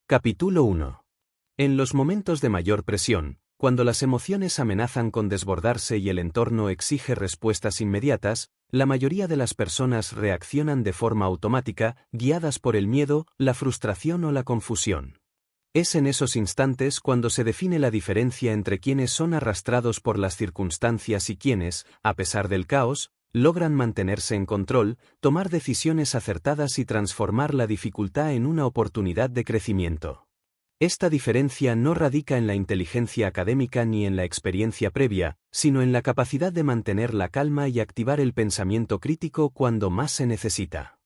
Capítulo 1. En los momentos de mayor presión, cuando las emociones amenazan con desbordarse y el entorno exige respuestas inmediatas, la mayoría de las personas reaccionan de forma automática, guiadas por el miedo, la frustración o la confusión. Es en esos instantes cuando se define la diferencia entre quienes son arrastrados por las circunstancias y quienes, a pesar del caos, logran mantenerse en control, tomar decisiones acertadas y transformar la dificultad en una oportunidad de crecimiento. Esta diferencia no radica en la inteligencia académica ni en la experiencia previa, sino en la capacidad de mantener la calma y activar el pensamiento crítico cuando más se necesita.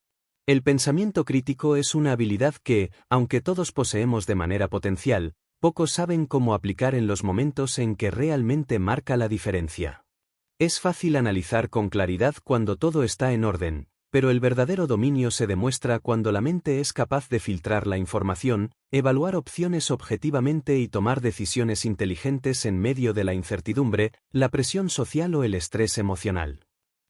El pensamiento crítico es una habilidad que, aunque todos poseemos de manera potencial, pocos saben cómo aplicar en los momentos en que realmente marca la diferencia. Es fácil analizar con claridad cuando todo está en orden, pero el verdadero dominio se demuestra cuando la mente es capaz de filtrar la información, evaluar opciones objetivamente y tomar decisiones inteligentes en medio de la incertidumbre, la presión social o el estrés emocional.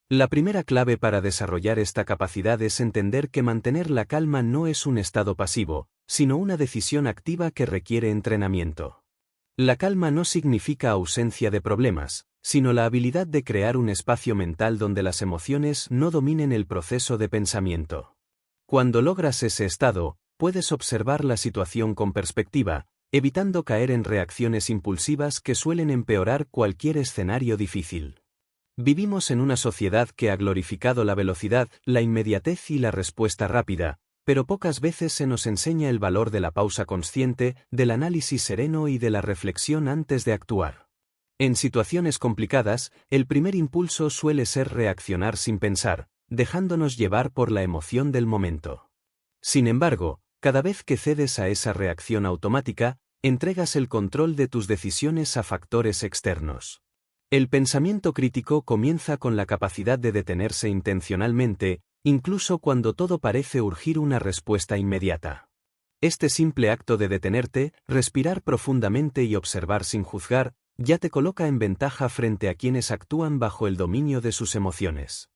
La primera clave para desarrollar esta capacidad es entender que mantener la calma no es un estado pasivo, sino una decisión activa que requiere entrenamiento. La calma no significa ausencia de problemas, sino la habilidad de crear un espacio mental donde las emociones no dominen el proceso de pensamiento. Cuando logras ese estado, puedes observar la situación con perspectiva, evitando caer en reacciones impulsivas que suelen empeorar cualquier escenario difícil. Vivimos en una sociedad que ha glorificado la velocidad, la inmediatez y la respuesta rápida, pero pocas veces se nos enseña el valor de la pausa consciente, del análisis sereno y de la reflexión antes de actuar. En situaciones complicadas, el primer impulso suele ser reaccionar sin pensar, dejándonos llevar por la emoción del momento. Sin embargo, cada vez que cedes a esa reacción automática, entregas el control de tus decisiones a factores externos. El pensamiento crítico comienza con la capacidad de detenerse intencionalmente, incluso cuando todo parece urgir una respuesta inmediata. Este simple acto de detenerte, respirar profundamente y observar sin juzgar, ya te coloca en ventaja frente a quienes actúan bajo el dominio de sus emociones.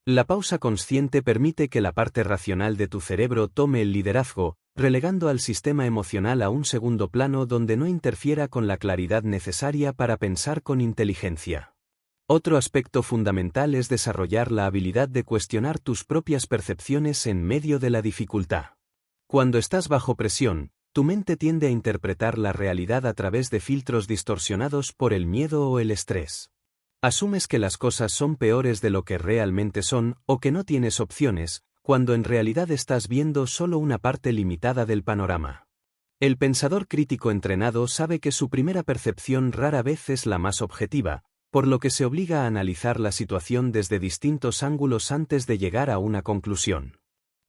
La pausa consciente permite que la parte racional de tu cerebro tome el liderazgo, relegando al sistema emocional a un segundo plano donde no interfiera con la claridad necesaria para pensar con inteligencia. Otro aspecto fundamental es desarrollar la habilidad de cuestionar tus propias percepciones en medio de la dificultad. Cuando estás bajo presión, tu mente tiende a interpretar la realidad a través de filtros distorsionados por el miedo o el estrés. Asumes que las cosas son peores de lo que realmente son o que no tienes opciones, cuando en realidad estás viendo solo una parte limitada del panorama. El pensador crítico entrenado sabe que su primera percepción rara vez es la más objetiva, por lo que se obliga a analizar la situación desde distintos ángulos antes de llegar a una conclusión.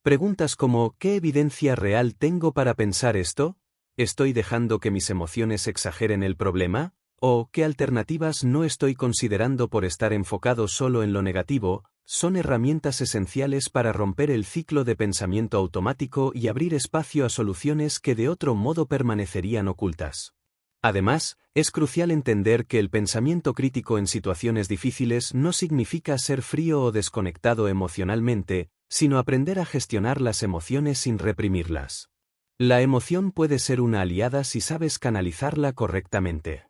Preguntas como ¿qué evidencia real tengo para pensar esto? ¿Estoy dejando que mis emociones exageren el problema? ¿O qué alternativas no estoy considerando por estar enfocado solo en lo negativo? Son herramientas esenciales para romper el ciclo de pensamiento automático y abrir espacio a soluciones que de otro modo permanecerían ocultas. Además, es crucial entender que el pensamiento crítico en situaciones difíciles no significa ser frío o desconectado emocionalmente, sino aprender a gestionar las emociones sin reprimirlas. La emoción puede ser una aliada si sabes canalizarla correctamente.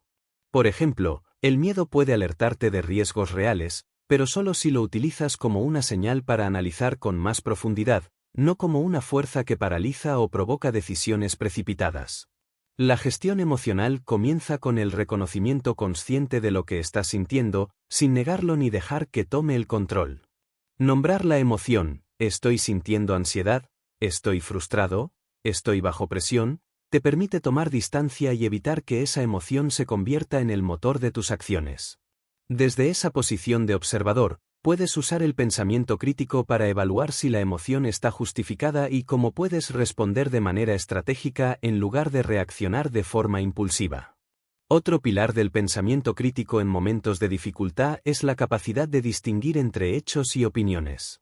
Por ejemplo, el miedo puede alertarte de riesgos reales, pero solo si lo utilizas como una señal para analizar con más profundidad, no como una fuerza que paraliza o provoca decisiones precipitadas. La gestión emocional comienza con el reconocimiento consciente de lo que estás sintiendo, sin negarlo ni dejar que tome el control. Nombrar la emoción, estoy sintiendo ansiedad, estoy frustrado, estoy bajo presión, te permite tomar distancia y evitar que esa emoción se convierta en el motor de tus acciones. Desde esa posición de observador, puedes usar el pensamiento crítico para evaluar si la emoción está justificada y cómo puedes responder de manera estratégica en lugar de reaccionar de forma impulsiva. Otro pilar del pensamiento crítico en momentos de dificultad es la capacidad de distinguir entre hechos y opiniones.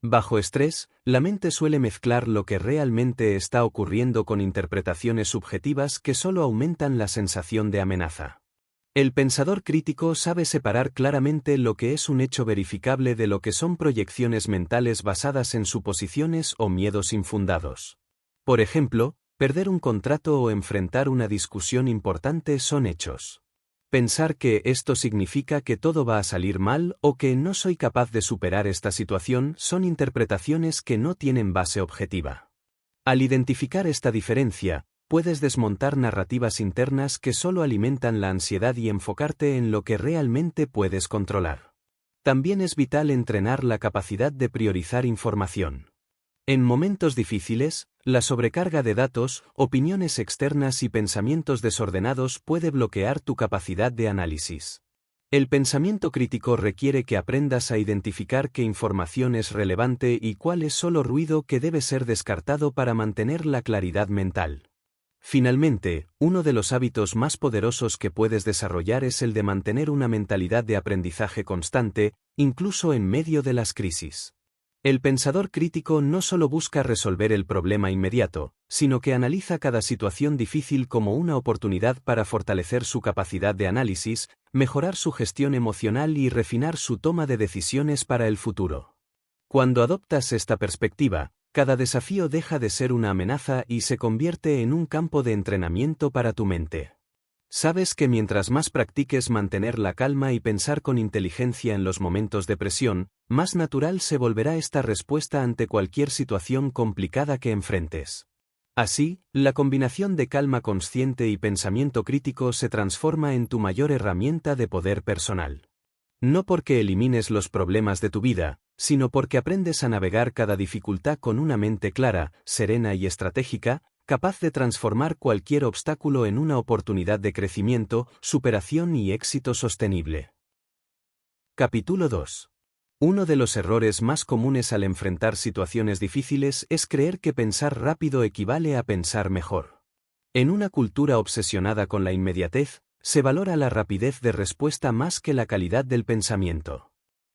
Bajo estrés, la mente suele mezclar lo que realmente está ocurriendo con interpretaciones subjetivas que solo aumentan la sensación de amenaza. El pensador crítico sabe separar claramente lo que es un hecho verificable de lo que son proyecciones mentales basadas en suposiciones o miedos infundados. Por ejemplo, Perder un contrato o enfrentar una discusión importante son hechos. Pensar que esto significa que todo va a salir mal o que no soy capaz de superar esta situación son interpretaciones que no tienen base objetiva. Al identificar esta diferencia, puedes desmontar narrativas internas que solo alimentan la ansiedad y enfocarte en lo que realmente puedes controlar. También es vital entrenar la capacidad de priorizar información. En momentos difíciles, la sobrecarga de datos, opiniones externas y pensamientos desordenados puede bloquear tu capacidad de análisis. El pensamiento crítico requiere que aprendas a identificar qué información es relevante y cuál es solo ruido que debe ser descartado para mantener la claridad mental. Finalmente, uno de los hábitos más poderosos que puedes desarrollar es el de mantener una mentalidad de aprendizaje constante, incluso en medio de las crisis. El pensador crítico no solo busca resolver el problema inmediato, sino que analiza cada situación difícil como una oportunidad para fortalecer su capacidad de análisis, mejorar su gestión emocional y refinar su toma de decisiones para el futuro. Cuando adoptas esta perspectiva, cada desafío deja de ser una amenaza y se convierte en un campo de entrenamiento para tu mente. Sabes que mientras más practiques mantener la calma y pensar con inteligencia en los momentos de presión, más natural se volverá esta respuesta ante cualquier situación complicada que enfrentes. Así, la combinación de calma consciente y pensamiento crítico se transforma en tu mayor herramienta de poder personal. No porque elimines los problemas de tu vida, sino porque aprendes a navegar cada dificultad con una mente clara, serena y estratégica, capaz de transformar cualquier obstáculo en una oportunidad de crecimiento, superación y éxito sostenible. Capítulo 2. Uno de los errores más comunes al enfrentar situaciones difíciles es creer que pensar rápido equivale a pensar mejor. En una cultura obsesionada con la inmediatez, se valora la rapidez de respuesta más que la calidad del pensamiento.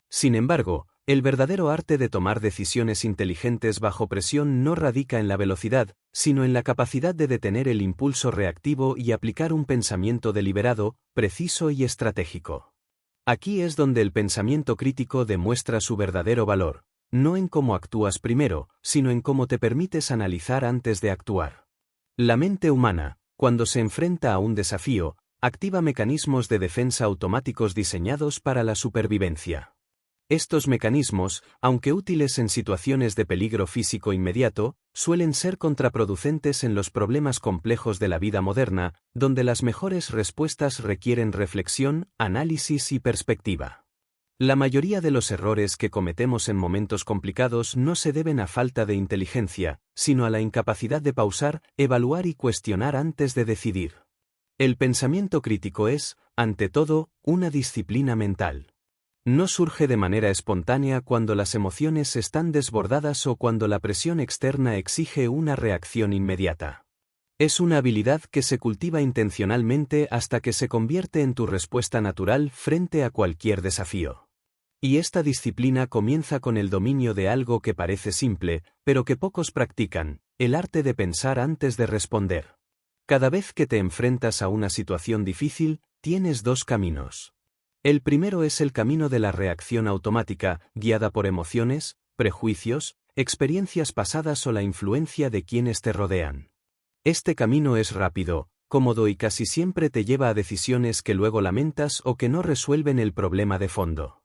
Sin embargo, el verdadero arte de tomar decisiones inteligentes bajo presión no radica en la velocidad, sino en la capacidad de detener el impulso reactivo y aplicar un pensamiento deliberado, preciso y estratégico. Aquí es donde el pensamiento crítico demuestra su verdadero valor, no en cómo actúas primero, sino en cómo te permites analizar antes de actuar. La mente humana, cuando se enfrenta a un desafío, activa mecanismos de defensa automáticos diseñados para la supervivencia. Estos mecanismos, aunque útiles en situaciones de peligro físico inmediato, suelen ser contraproducentes en los problemas complejos de la vida moderna, donde las mejores respuestas requieren reflexión, análisis y perspectiva. La mayoría de los errores que cometemos en momentos complicados no se deben a falta de inteligencia, sino a la incapacidad de pausar, evaluar y cuestionar antes de decidir. El pensamiento crítico es, ante todo, una disciplina mental. No surge de manera espontánea cuando las emociones están desbordadas o cuando la presión externa exige una reacción inmediata. Es una habilidad que se cultiva intencionalmente hasta que se convierte en tu respuesta natural frente a cualquier desafío. Y esta disciplina comienza con el dominio de algo que parece simple, pero que pocos practican, el arte de pensar antes de responder. Cada vez que te enfrentas a una situación difícil, tienes dos caminos. El primero es el camino de la reacción automática, guiada por emociones, prejuicios, experiencias pasadas o la influencia de quienes te rodean. Este camino es rápido, cómodo y casi siempre te lleva a decisiones que luego lamentas o que no resuelven el problema de fondo.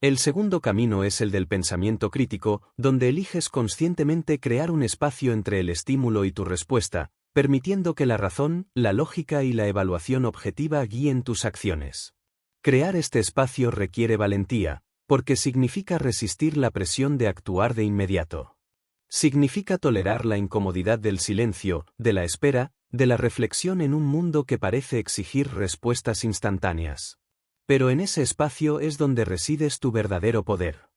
El segundo camino es el del pensamiento crítico, donde eliges conscientemente crear un espacio entre el estímulo y tu respuesta, permitiendo que la razón, la lógica y la evaluación objetiva guíen tus acciones. Crear este espacio requiere valentía, porque significa resistir la presión de actuar de inmediato. Significa tolerar la incomodidad del silencio, de la espera, de la reflexión en un mundo que parece exigir respuestas instantáneas. Pero en ese espacio es donde resides tu verdadero poder.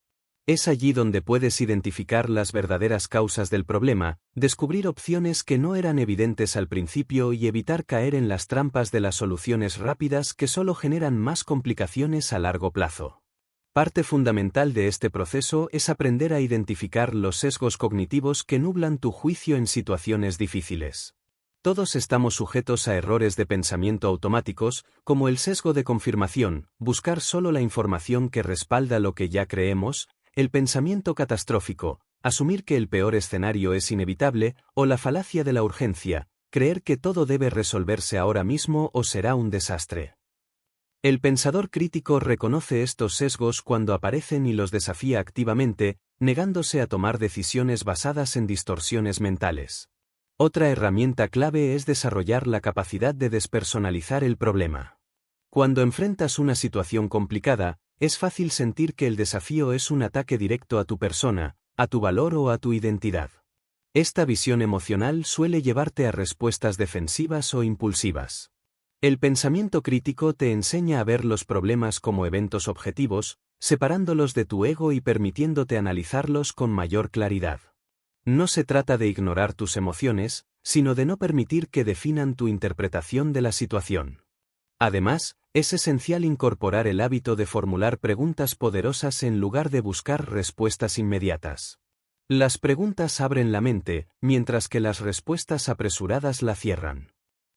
Es allí donde puedes identificar las verdaderas causas del problema, descubrir opciones que no eran evidentes al principio y evitar caer en las trampas de las soluciones rápidas que solo generan más complicaciones a largo plazo. Parte fundamental de este proceso es aprender a identificar los sesgos cognitivos que nublan tu juicio en situaciones difíciles. Todos estamos sujetos a errores de pensamiento automáticos, como el sesgo de confirmación, buscar solo la información que respalda lo que ya creemos, el pensamiento catastrófico, asumir que el peor escenario es inevitable, o la falacia de la urgencia, creer que todo debe resolverse ahora mismo o será un desastre. El pensador crítico reconoce estos sesgos cuando aparecen y los desafía activamente, negándose a tomar decisiones basadas en distorsiones mentales. Otra herramienta clave es desarrollar la capacidad de despersonalizar el problema. Cuando enfrentas una situación complicada, es fácil sentir que el desafío es un ataque directo a tu persona, a tu valor o a tu identidad. Esta visión emocional suele llevarte a respuestas defensivas o impulsivas. El pensamiento crítico te enseña a ver los problemas como eventos objetivos, separándolos de tu ego y permitiéndote analizarlos con mayor claridad. No se trata de ignorar tus emociones, sino de no permitir que definan tu interpretación de la situación. Además, es esencial incorporar el hábito de formular preguntas poderosas en lugar de buscar respuestas inmediatas. Las preguntas abren la mente, mientras que las respuestas apresuradas la cierran.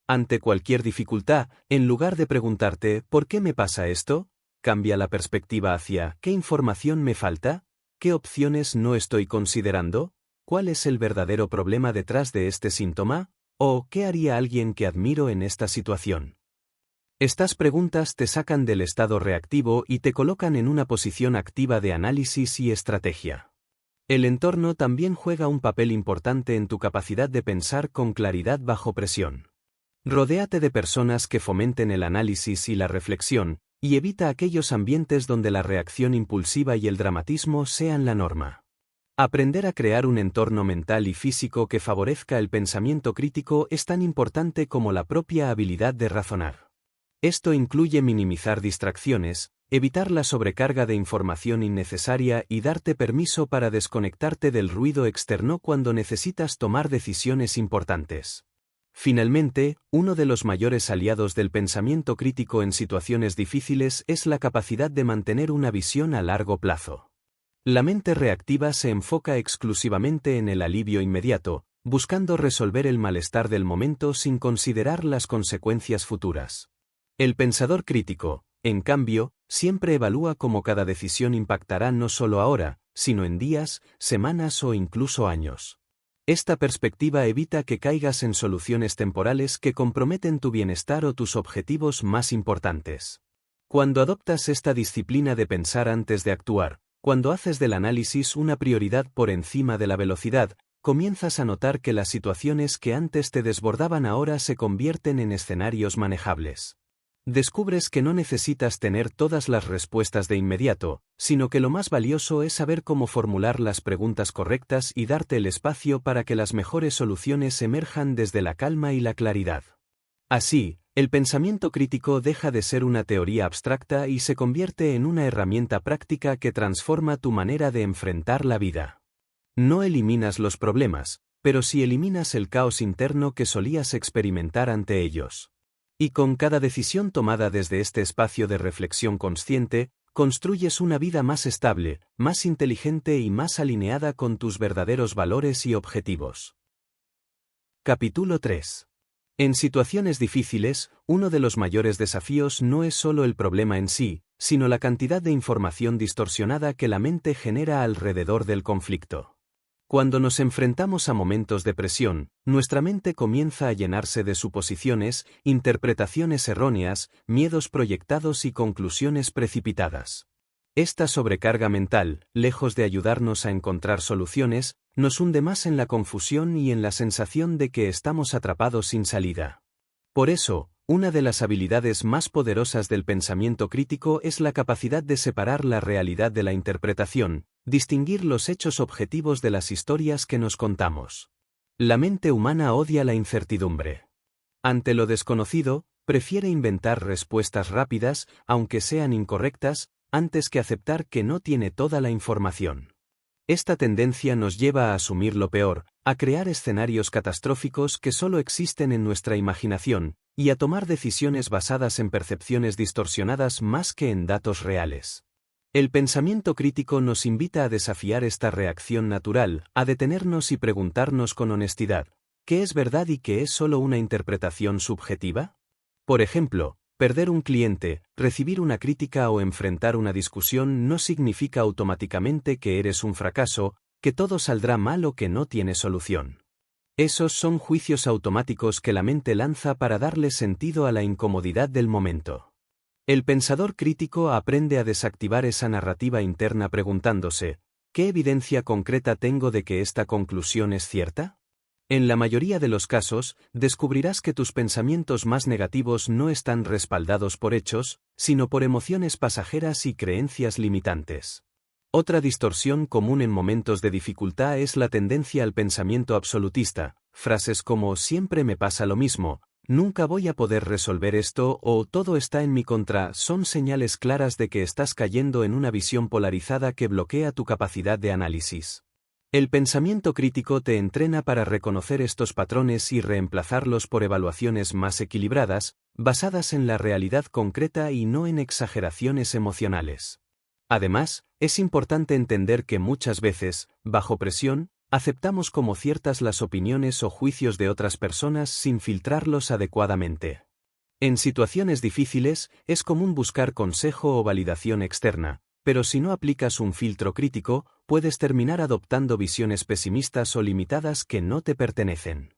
Ante cualquier dificultad, en lugar de preguntarte ¿por qué me pasa esto?, cambia la perspectiva hacia ¿qué información me falta? ¿Qué opciones no estoy considerando? ¿Cuál es el verdadero problema detrás de este síntoma? ¿O qué haría alguien que admiro en esta situación? Estas preguntas te sacan del estado reactivo y te colocan en una posición activa de análisis y estrategia. El entorno también juega un papel importante en tu capacidad de pensar con claridad bajo presión. Rodéate de personas que fomenten el análisis y la reflexión, y evita aquellos ambientes donde la reacción impulsiva y el dramatismo sean la norma. Aprender a crear un entorno mental y físico que favorezca el pensamiento crítico es tan importante como la propia habilidad de razonar. Esto incluye minimizar distracciones, evitar la sobrecarga de información innecesaria y darte permiso para desconectarte del ruido externo cuando necesitas tomar decisiones importantes. Finalmente, uno de los mayores aliados del pensamiento crítico en situaciones difíciles es la capacidad de mantener una visión a largo plazo. La mente reactiva se enfoca exclusivamente en el alivio inmediato, buscando resolver el malestar del momento sin considerar las consecuencias futuras. El pensador crítico, en cambio, siempre evalúa cómo cada decisión impactará no solo ahora, sino en días, semanas o incluso años. Esta perspectiva evita que caigas en soluciones temporales que comprometen tu bienestar o tus objetivos más importantes. Cuando adoptas esta disciplina de pensar antes de actuar, cuando haces del análisis una prioridad por encima de la velocidad, comienzas a notar que las situaciones que antes te desbordaban ahora se convierten en escenarios manejables. Descubres que no necesitas tener todas las respuestas de inmediato, sino que lo más valioso es saber cómo formular las preguntas correctas y darte el espacio para que las mejores soluciones emerjan desde la calma y la claridad. Así, el pensamiento crítico deja de ser una teoría abstracta y se convierte en una herramienta práctica que transforma tu manera de enfrentar la vida. No eliminas los problemas, pero sí eliminas el caos interno que solías experimentar ante ellos. Y con cada decisión tomada desde este espacio de reflexión consciente, construyes una vida más estable, más inteligente y más alineada con tus verdaderos valores y objetivos. Capítulo 3. En situaciones difíciles, uno de los mayores desafíos no es solo el problema en sí, sino la cantidad de información distorsionada que la mente genera alrededor del conflicto. Cuando nos enfrentamos a momentos de presión, nuestra mente comienza a llenarse de suposiciones, interpretaciones erróneas, miedos proyectados y conclusiones precipitadas. Esta sobrecarga mental, lejos de ayudarnos a encontrar soluciones, nos hunde más en la confusión y en la sensación de que estamos atrapados sin salida. Por eso, una de las habilidades más poderosas del pensamiento crítico es la capacidad de separar la realidad de la interpretación, distinguir los hechos objetivos de las historias que nos contamos. La mente humana odia la incertidumbre. Ante lo desconocido, prefiere inventar respuestas rápidas, aunque sean incorrectas, antes que aceptar que no tiene toda la información. Esta tendencia nos lleva a asumir lo peor, a crear escenarios catastróficos que solo existen en nuestra imaginación, y a tomar decisiones basadas en percepciones distorsionadas más que en datos reales. El pensamiento crítico nos invita a desafiar esta reacción natural, a detenernos y preguntarnos con honestidad, ¿qué es verdad y qué es solo una interpretación subjetiva? Por ejemplo, perder un cliente, recibir una crítica o enfrentar una discusión no significa automáticamente que eres un fracaso, que todo saldrá mal o que no tiene solución. Esos son juicios automáticos que la mente lanza para darle sentido a la incomodidad del momento. El pensador crítico aprende a desactivar esa narrativa interna preguntándose, ¿qué evidencia concreta tengo de que esta conclusión es cierta? En la mayoría de los casos, descubrirás que tus pensamientos más negativos no están respaldados por hechos, sino por emociones pasajeras y creencias limitantes. Otra distorsión común en momentos de dificultad es la tendencia al pensamiento absolutista. Frases como siempre me pasa lo mismo, nunca voy a poder resolver esto o todo está en mi contra son señales claras de que estás cayendo en una visión polarizada que bloquea tu capacidad de análisis. El pensamiento crítico te entrena para reconocer estos patrones y reemplazarlos por evaluaciones más equilibradas, basadas en la realidad concreta y no en exageraciones emocionales. Además, es importante entender que muchas veces, bajo presión, aceptamos como ciertas las opiniones o juicios de otras personas sin filtrarlos adecuadamente. En situaciones difíciles, es común buscar consejo o validación externa, pero si no aplicas un filtro crítico, puedes terminar adoptando visiones pesimistas o limitadas que no te pertenecen.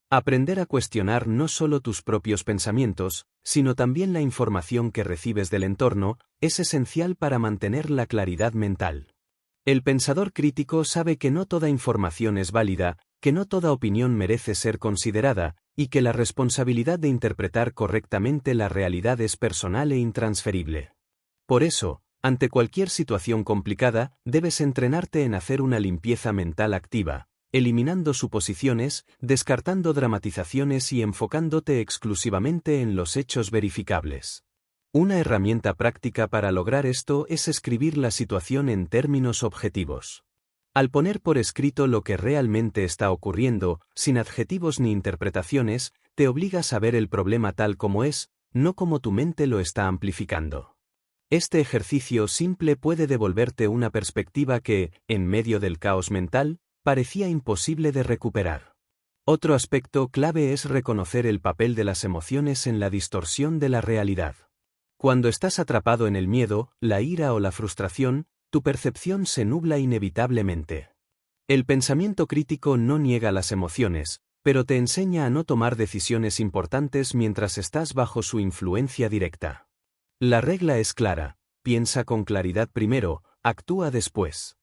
Aprender a cuestionar no solo tus propios pensamientos, sino también la información que recibes del entorno, es esencial para mantener la claridad mental. El pensador crítico sabe que no toda información es válida, que no toda opinión merece ser considerada, y que la responsabilidad de interpretar correctamente la realidad es personal e intransferible. Por eso, ante cualquier situación complicada, debes entrenarte en hacer una limpieza mental activa, eliminando suposiciones, descartando dramatizaciones y enfocándote exclusivamente en los hechos verificables. Una herramienta práctica para lograr esto es escribir la situación en términos objetivos. Al poner por escrito lo que realmente está ocurriendo, sin adjetivos ni interpretaciones, te obligas a ver el problema tal como es, no como tu mente lo está amplificando. Este ejercicio simple puede devolverte una perspectiva que, en medio del caos mental, parecía imposible de recuperar. Otro aspecto clave es reconocer el papel de las emociones en la distorsión de la realidad. Cuando estás atrapado en el miedo, la ira o la frustración, tu percepción se nubla inevitablemente. El pensamiento crítico no niega las emociones, pero te enseña a no tomar decisiones importantes mientras estás bajo su influencia directa. La regla es clara: piensa con claridad primero, actúa después.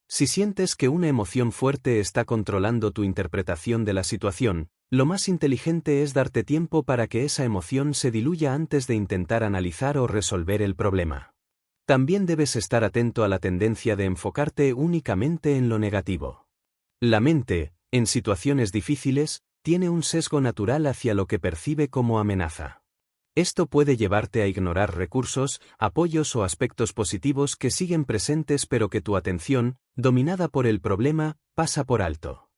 Si sientes que una emoción fuerte está controlando tu interpretación de la situación, lo más inteligente es darte tiempo para que esa emoción se diluya antes de intentar analizar o resolver el problema. También debes estar atento a la tendencia de enfocarte únicamente en lo negativo. La mente, en situaciones difíciles, tiene un sesgo natural hacia lo que percibe como amenaza. Esto puede llevarte a ignorar recursos, apoyos o aspectos positivos que siguen presentes pero que tu atención, dominada por el problema, pasa por alto.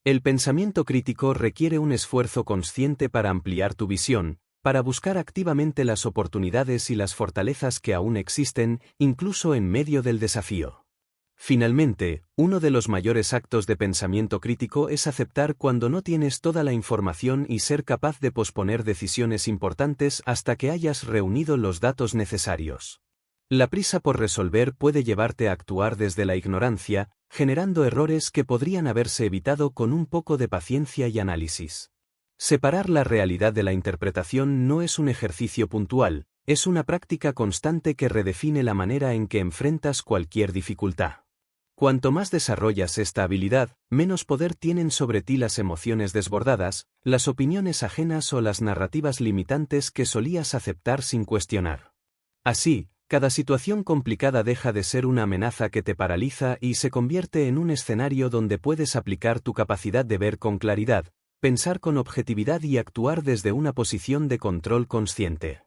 El pensamiento crítico requiere un esfuerzo consciente para ampliar tu visión, para buscar activamente las oportunidades y las fortalezas que aún existen, incluso en medio del desafío. Finalmente, uno de los mayores actos de pensamiento crítico es aceptar cuando no tienes toda la información y ser capaz de posponer decisiones importantes hasta que hayas reunido los datos necesarios. La prisa por resolver puede llevarte a actuar desde la ignorancia, generando errores que podrían haberse evitado con un poco de paciencia y análisis. Separar la realidad de la interpretación no es un ejercicio puntual, es una práctica constante que redefine la manera en que enfrentas cualquier dificultad. Cuanto más desarrollas esta habilidad, menos poder tienen sobre ti las emociones desbordadas, las opiniones ajenas o las narrativas limitantes que solías aceptar sin cuestionar. Así, cada situación complicada deja de ser una amenaza que te paraliza y se convierte en un escenario donde puedes aplicar tu capacidad de ver con claridad, pensar con objetividad y actuar desde una posición de control consciente.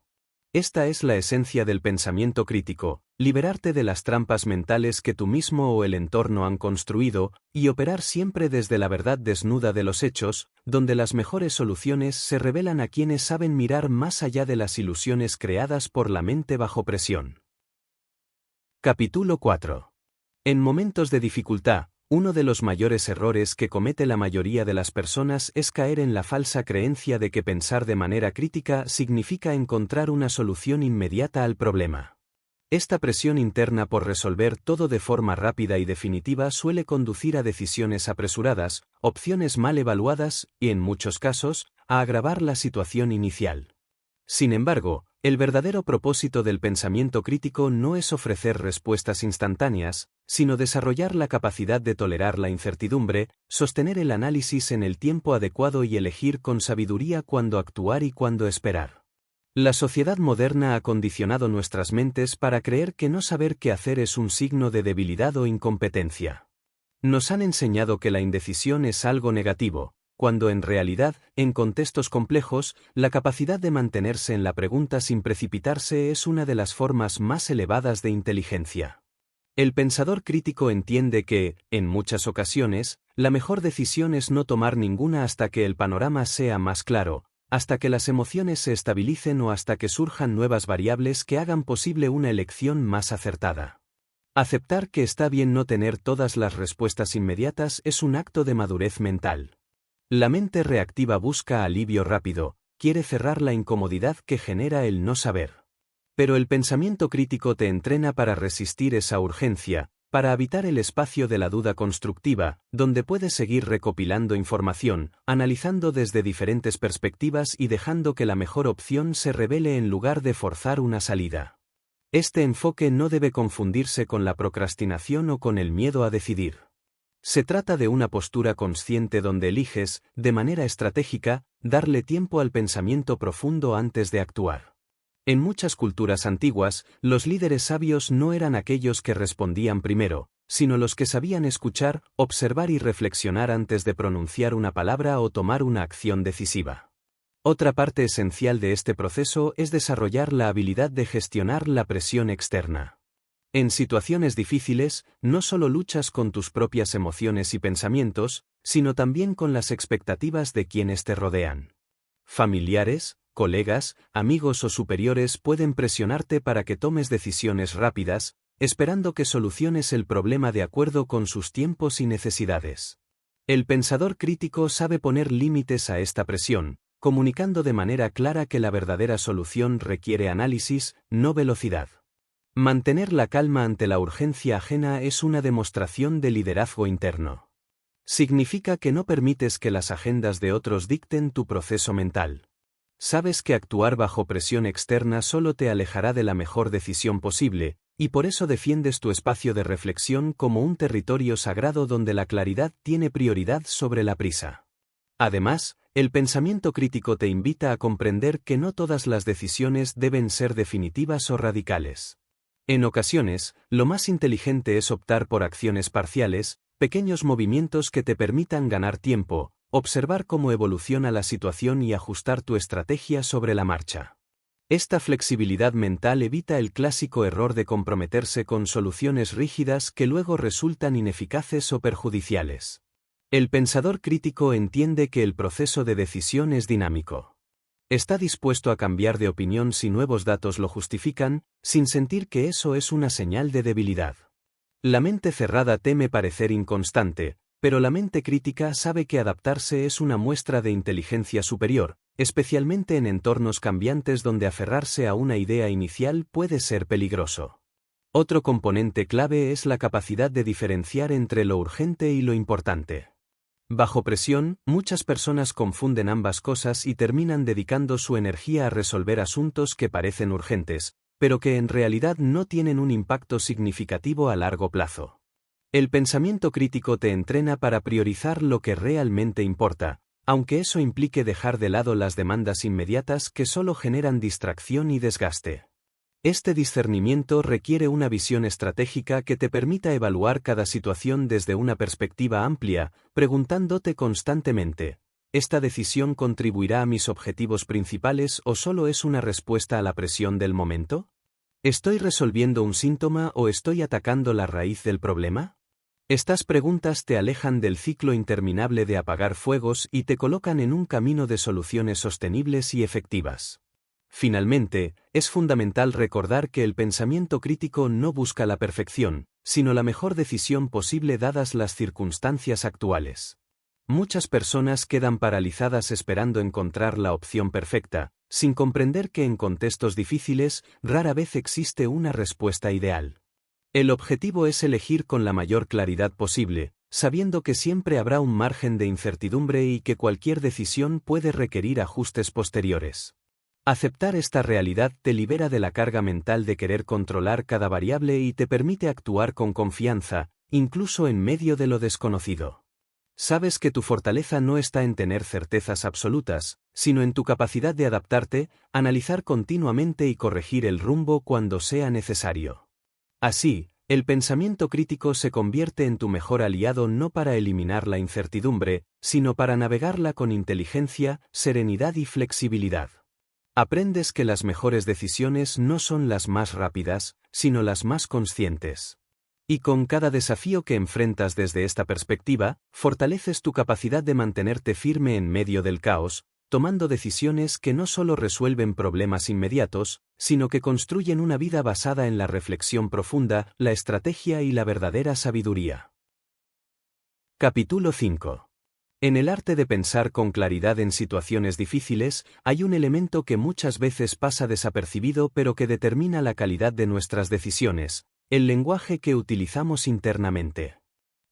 Esta es la esencia del pensamiento crítico: liberarte de las trampas mentales que tú mismo o el entorno han construido, y operar siempre desde la verdad desnuda de los hechos, donde las mejores soluciones se revelan a quienes saben mirar más allá de las ilusiones creadas por la mente bajo presión. Capítulo 4. En momentos de dificultad, uno de los mayores errores que comete la mayoría de las personas es caer en la falsa creencia de que pensar de manera crítica significa encontrar una solución inmediata al problema. Esta presión interna por resolver todo de forma rápida y definitiva suele conducir a decisiones apresuradas, opciones mal evaluadas y, en muchos casos, a agravar la situación inicial. Sin embargo, el verdadero propósito del pensamiento crítico no es ofrecer respuestas instantáneas, sino desarrollar la capacidad de tolerar la incertidumbre, sostener el análisis en el tiempo adecuado y elegir con sabiduría cuándo actuar y cuándo esperar. La sociedad moderna ha condicionado nuestras mentes para creer que no saber qué hacer es un signo de debilidad o incompetencia. Nos han enseñado que la indecisión es algo negativo, cuando en realidad, en contextos complejos, la capacidad de mantenerse en la pregunta sin precipitarse es una de las formas más elevadas de inteligencia. El pensador crítico entiende que, en muchas ocasiones, la mejor decisión es no tomar ninguna hasta que el panorama sea más claro, hasta que las emociones se estabilicen o hasta que surjan nuevas variables que hagan posible una elección más acertada. Aceptar que está bien no tener todas las respuestas inmediatas es un acto de madurez mental. La mente reactiva busca alivio rápido, quiere cerrar la incomodidad que genera el no saber. Pero el pensamiento crítico te entrena para resistir esa urgencia, para habitar el espacio de la duda constructiva, donde puedes seguir recopilando información, analizando desde diferentes perspectivas y dejando que la mejor opción se revele en lugar de forzar una salida. Este enfoque no debe confundirse con la procrastinación o con el miedo a decidir. Se trata de una postura consciente donde eliges, de manera estratégica, darle tiempo al pensamiento profundo antes de actuar. En muchas culturas antiguas, los líderes sabios no eran aquellos que respondían primero, sino los que sabían escuchar, observar y reflexionar antes de pronunciar una palabra o tomar una acción decisiva. Otra parte esencial de este proceso es desarrollar la habilidad de gestionar la presión externa. En situaciones difíciles, no solo luchas con tus propias emociones y pensamientos, sino también con las expectativas de quienes te rodean. Familiares, colegas, amigos o superiores pueden presionarte para que tomes decisiones rápidas, esperando que soluciones el problema de acuerdo con sus tiempos y necesidades. El pensador crítico sabe poner límites a esta presión, comunicando de manera clara que la verdadera solución requiere análisis, no velocidad. Mantener la calma ante la urgencia ajena es una demostración de liderazgo interno. Significa que no permites que las agendas de otros dicten tu proceso mental. Sabes que actuar bajo presión externa solo te alejará de la mejor decisión posible, y por eso defiendes tu espacio de reflexión como un territorio sagrado donde la claridad tiene prioridad sobre la prisa. Además, el pensamiento crítico te invita a comprender que no todas las decisiones deben ser definitivas o radicales. En ocasiones, lo más inteligente es optar por acciones parciales, pequeños movimientos que te permitan ganar tiempo, observar cómo evoluciona la situación y ajustar tu estrategia sobre la marcha. Esta flexibilidad mental evita el clásico error de comprometerse con soluciones rígidas que luego resultan ineficaces o perjudiciales. El pensador crítico entiende que el proceso de decisión es dinámico. Está dispuesto a cambiar de opinión si nuevos datos lo justifican, sin sentir que eso es una señal de debilidad. La mente cerrada teme parecer inconstante, pero la mente crítica sabe que adaptarse es una muestra de inteligencia superior, especialmente en entornos cambiantes donde aferrarse a una idea inicial puede ser peligroso. Otro componente clave es la capacidad de diferenciar entre lo urgente y lo importante. Bajo presión, muchas personas confunden ambas cosas y terminan dedicando su energía a resolver asuntos que parecen urgentes, pero que en realidad no tienen un impacto significativo a largo plazo. El pensamiento crítico te entrena para priorizar lo que realmente importa, aunque eso implique dejar de lado las demandas inmediatas que solo generan distracción y desgaste. Este discernimiento requiere una visión estratégica que te permita evaluar cada situación desde una perspectiva amplia, preguntándote constantemente, ¿esta decisión contribuirá a mis objetivos principales o solo es una respuesta a la presión del momento? ¿Estoy resolviendo un síntoma o estoy atacando la raíz del problema? Estas preguntas te alejan del ciclo interminable de apagar fuegos y te colocan en un camino de soluciones sostenibles y efectivas. Finalmente, es fundamental recordar que el pensamiento crítico no busca la perfección, sino la mejor decisión posible dadas las circunstancias actuales. Muchas personas quedan paralizadas esperando encontrar la opción perfecta, sin comprender que en contextos difíciles rara vez existe una respuesta ideal. El objetivo es elegir con la mayor claridad posible, sabiendo que siempre habrá un margen de incertidumbre y que cualquier decisión puede requerir ajustes posteriores. Aceptar esta realidad te libera de la carga mental de querer controlar cada variable y te permite actuar con confianza, incluso en medio de lo desconocido. Sabes que tu fortaleza no está en tener certezas absolutas, sino en tu capacidad de adaptarte, analizar continuamente y corregir el rumbo cuando sea necesario. Así, el pensamiento crítico se convierte en tu mejor aliado no para eliminar la incertidumbre, sino para navegarla con inteligencia, serenidad y flexibilidad. Aprendes que las mejores decisiones no son las más rápidas, sino las más conscientes. Y con cada desafío que enfrentas desde esta perspectiva, fortaleces tu capacidad de mantenerte firme en medio del caos, tomando decisiones que no solo resuelven problemas inmediatos, sino que construyen una vida basada en la reflexión profunda, la estrategia y la verdadera sabiduría. Capítulo 5. En el arte de pensar con claridad en situaciones difíciles, hay un elemento que muchas veces pasa desapercibido pero que determina la calidad de nuestras decisiones: el lenguaje que utilizamos internamente.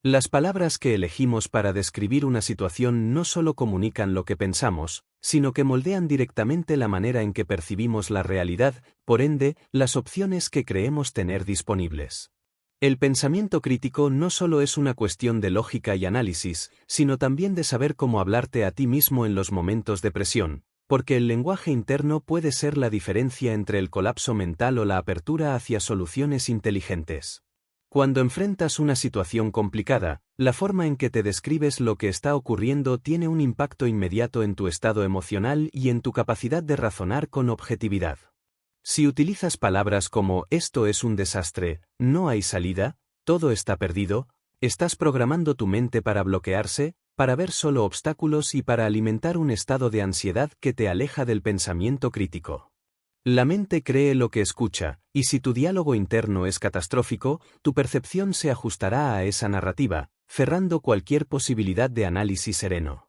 Las palabras que elegimos para describir una situación no solo comunican lo que pensamos, sino que moldean directamente la manera en que percibimos la realidad, por ende, las opciones que creemos tener disponibles. El pensamiento crítico no solo es una cuestión de lógica y análisis, sino también de saber cómo hablarte a ti mismo en los momentos de presión, porque el lenguaje interno puede ser la diferencia entre el colapso mental o la apertura hacia soluciones inteligentes. Cuando enfrentas una situación complicada, la forma en que te describes lo que está ocurriendo tiene un impacto inmediato en tu estado emocional y en tu capacidad de razonar con objetividad. Si utilizas palabras como «esto es un desastre», «no hay salida», «todo está perdido», estás programando tu mente para bloquearse, para ver solo obstáculos y para alimentar un estado de ansiedad que te aleja del pensamiento crítico. La mente cree lo que escucha, y si tu diálogo interno es catastrófico, tu percepción se ajustará a esa narrativa, cerrando cualquier posibilidad de análisis sereno.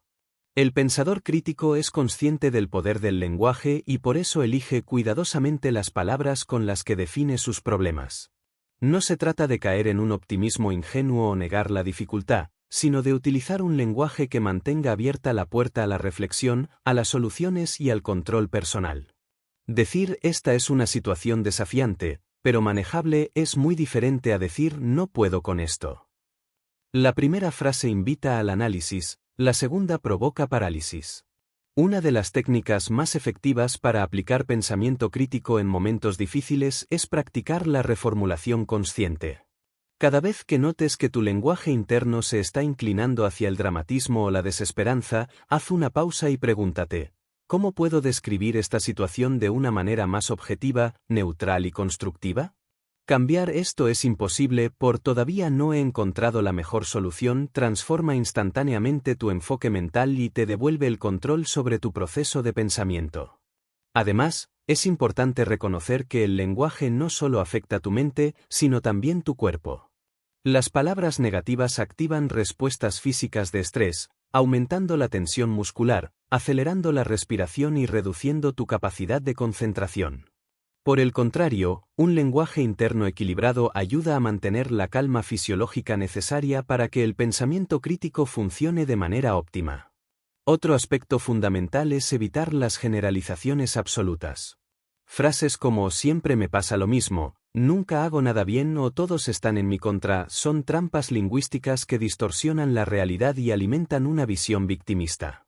El pensador crítico es consciente del poder del lenguaje y por eso elige cuidadosamente las palabras con las que define sus problemas. No se trata de caer en un optimismo ingenuo o negar la dificultad, sino de utilizar un lenguaje que mantenga abierta la puerta a la reflexión, a las soluciones y al control personal. Decir «esta es una situación desafiante, pero manejable» es muy diferente a decir «no puedo con esto». La primera frase invita al análisis, la segunda provoca parálisis. Una de las técnicas más efectivas para aplicar pensamiento crítico en momentos difíciles es practicar la reformulación consciente. Cada vez que notes que tu lenguaje interno se está inclinando hacia el dramatismo o la desesperanza, haz una pausa y pregúntate: ¿cómo puedo describir esta situación de una manera más objetiva, neutral y constructiva? Cambiar «esto es imposible» por «todavía no he encontrado la mejor solución» transforma instantáneamente tu enfoque mental y te devuelve el control sobre tu proceso de pensamiento. Además, es importante reconocer que el lenguaje no solo afecta tu mente, sino también tu cuerpo. Las palabras negativas activan respuestas físicas de estrés, aumentando la tensión muscular, acelerando la respiración y reduciendo tu capacidad de concentración. Por el contrario, un lenguaje interno equilibrado ayuda a mantener la calma fisiológica necesaria para que el pensamiento crítico funcione de manera óptima. Otro aspecto fundamental es evitar las generalizaciones absolutas. Frases como «siempre me pasa lo mismo», «nunca hago nada bien» o «todos están en mi contra» son trampas lingüísticas que distorsionan la realidad y alimentan una visión victimista.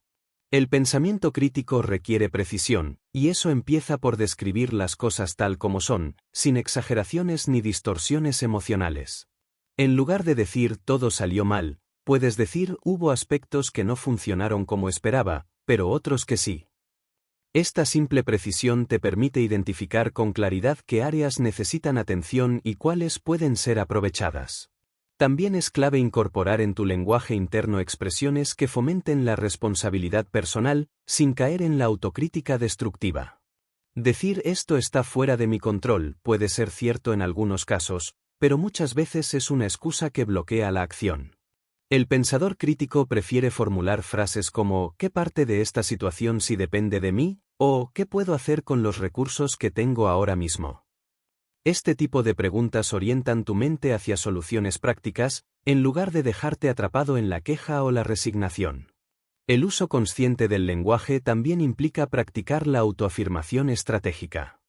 El pensamiento crítico requiere precisión, y eso empieza por describir las cosas tal como son, sin exageraciones ni distorsiones emocionales. En lugar de decir «todo salió mal», puedes decir «hubo aspectos que no funcionaron como esperaba, pero otros que sí». Esta simple precisión te permite identificar con claridad qué áreas necesitan atención y cuáles pueden ser aprovechadas. También es clave incorporar en tu lenguaje interno expresiones que fomenten la responsabilidad personal, sin caer en la autocrítica destructiva. Decir «esto está fuera de mi control» puede ser cierto en algunos casos, pero muchas veces es una excusa que bloquea la acción. El pensador crítico prefiere formular frases como «¿qué parte de esta situación sí depende de mí?» ¿O qué puedo hacer con los recursos que tengo ahora mismo? Este tipo de preguntas orientan tu mente hacia soluciones prácticas, en lugar de dejarte atrapado en la queja o la resignación. El uso consciente del lenguaje también implica practicar la autoafirmación estratégica.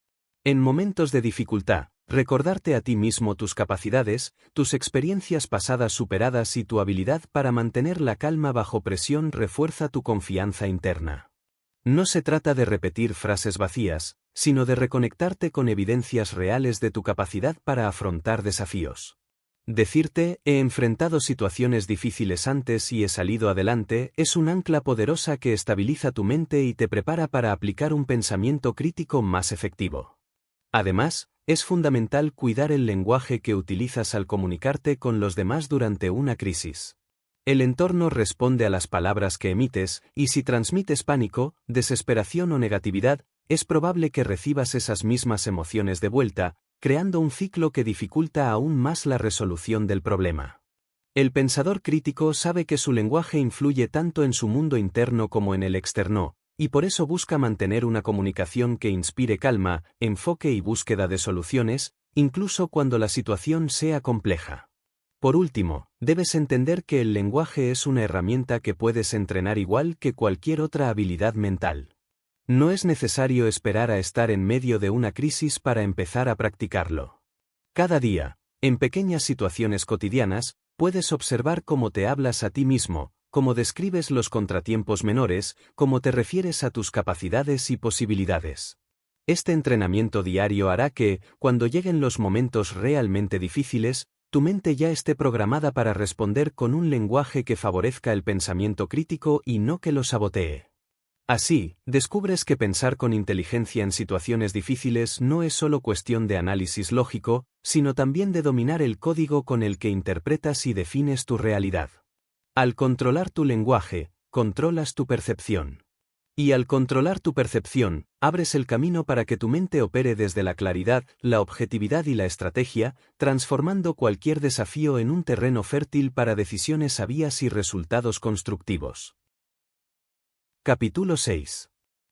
En momentos de dificultad, recordarte a ti mismo tus capacidades, tus experiencias pasadas superadas y tu habilidad para mantener la calma bajo presión refuerza tu confianza interna. No se trata de repetir frases vacías, sino de reconectarte con evidencias reales de tu capacidad para afrontar desafíos. Decirte, he enfrentado situaciones difíciles antes y he salido adelante, es un ancla poderosa que estabiliza tu mente y te prepara para aplicar un pensamiento crítico más efectivo. Además, es fundamental cuidar el lenguaje que utilizas al comunicarte con los demás durante una crisis. El entorno responde a las palabras que emites, y si transmites pánico, desesperación o negatividad, es probable que recibas esas mismas emociones de vuelta, creando un ciclo que dificulta aún más la resolución del problema. El pensador crítico sabe que su lenguaje influye tanto en su mundo interno como en el externo, y por eso busca mantener una comunicación que inspire calma, enfoque y búsqueda de soluciones, incluso cuando la situación sea compleja. Por último, debes entender que el lenguaje es una herramienta que puedes entrenar igual que cualquier otra habilidad mental. No es necesario esperar a estar en medio de una crisis para empezar a practicarlo. Cada día, en pequeñas situaciones cotidianas, puedes observar cómo te hablas a ti mismo, cómo describes los contratiempos menores, cómo te refieres a tus capacidades y posibilidades. Este entrenamiento diario hará que, cuando lleguen los momentos realmente difíciles, tu mente ya esté programada para responder con un lenguaje que favorezca el pensamiento crítico y no que lo sabotee. Así, descubres que pensar con inteligencia en situaciones difíciles no es solo cuestión de análisis lógico, sino también de dominar el código con el que interpretas y defines tu realidad. Al controlar tu lenguaje, controlas tu percepción. Y al controlar tu percepción, abres el camino para que tu mente opere desde la claridad, la objetividad y la estrategia, transformando cualquier desafío en un terreno fértil para decisiones sabias y resultados constructivos. Capítulo 6.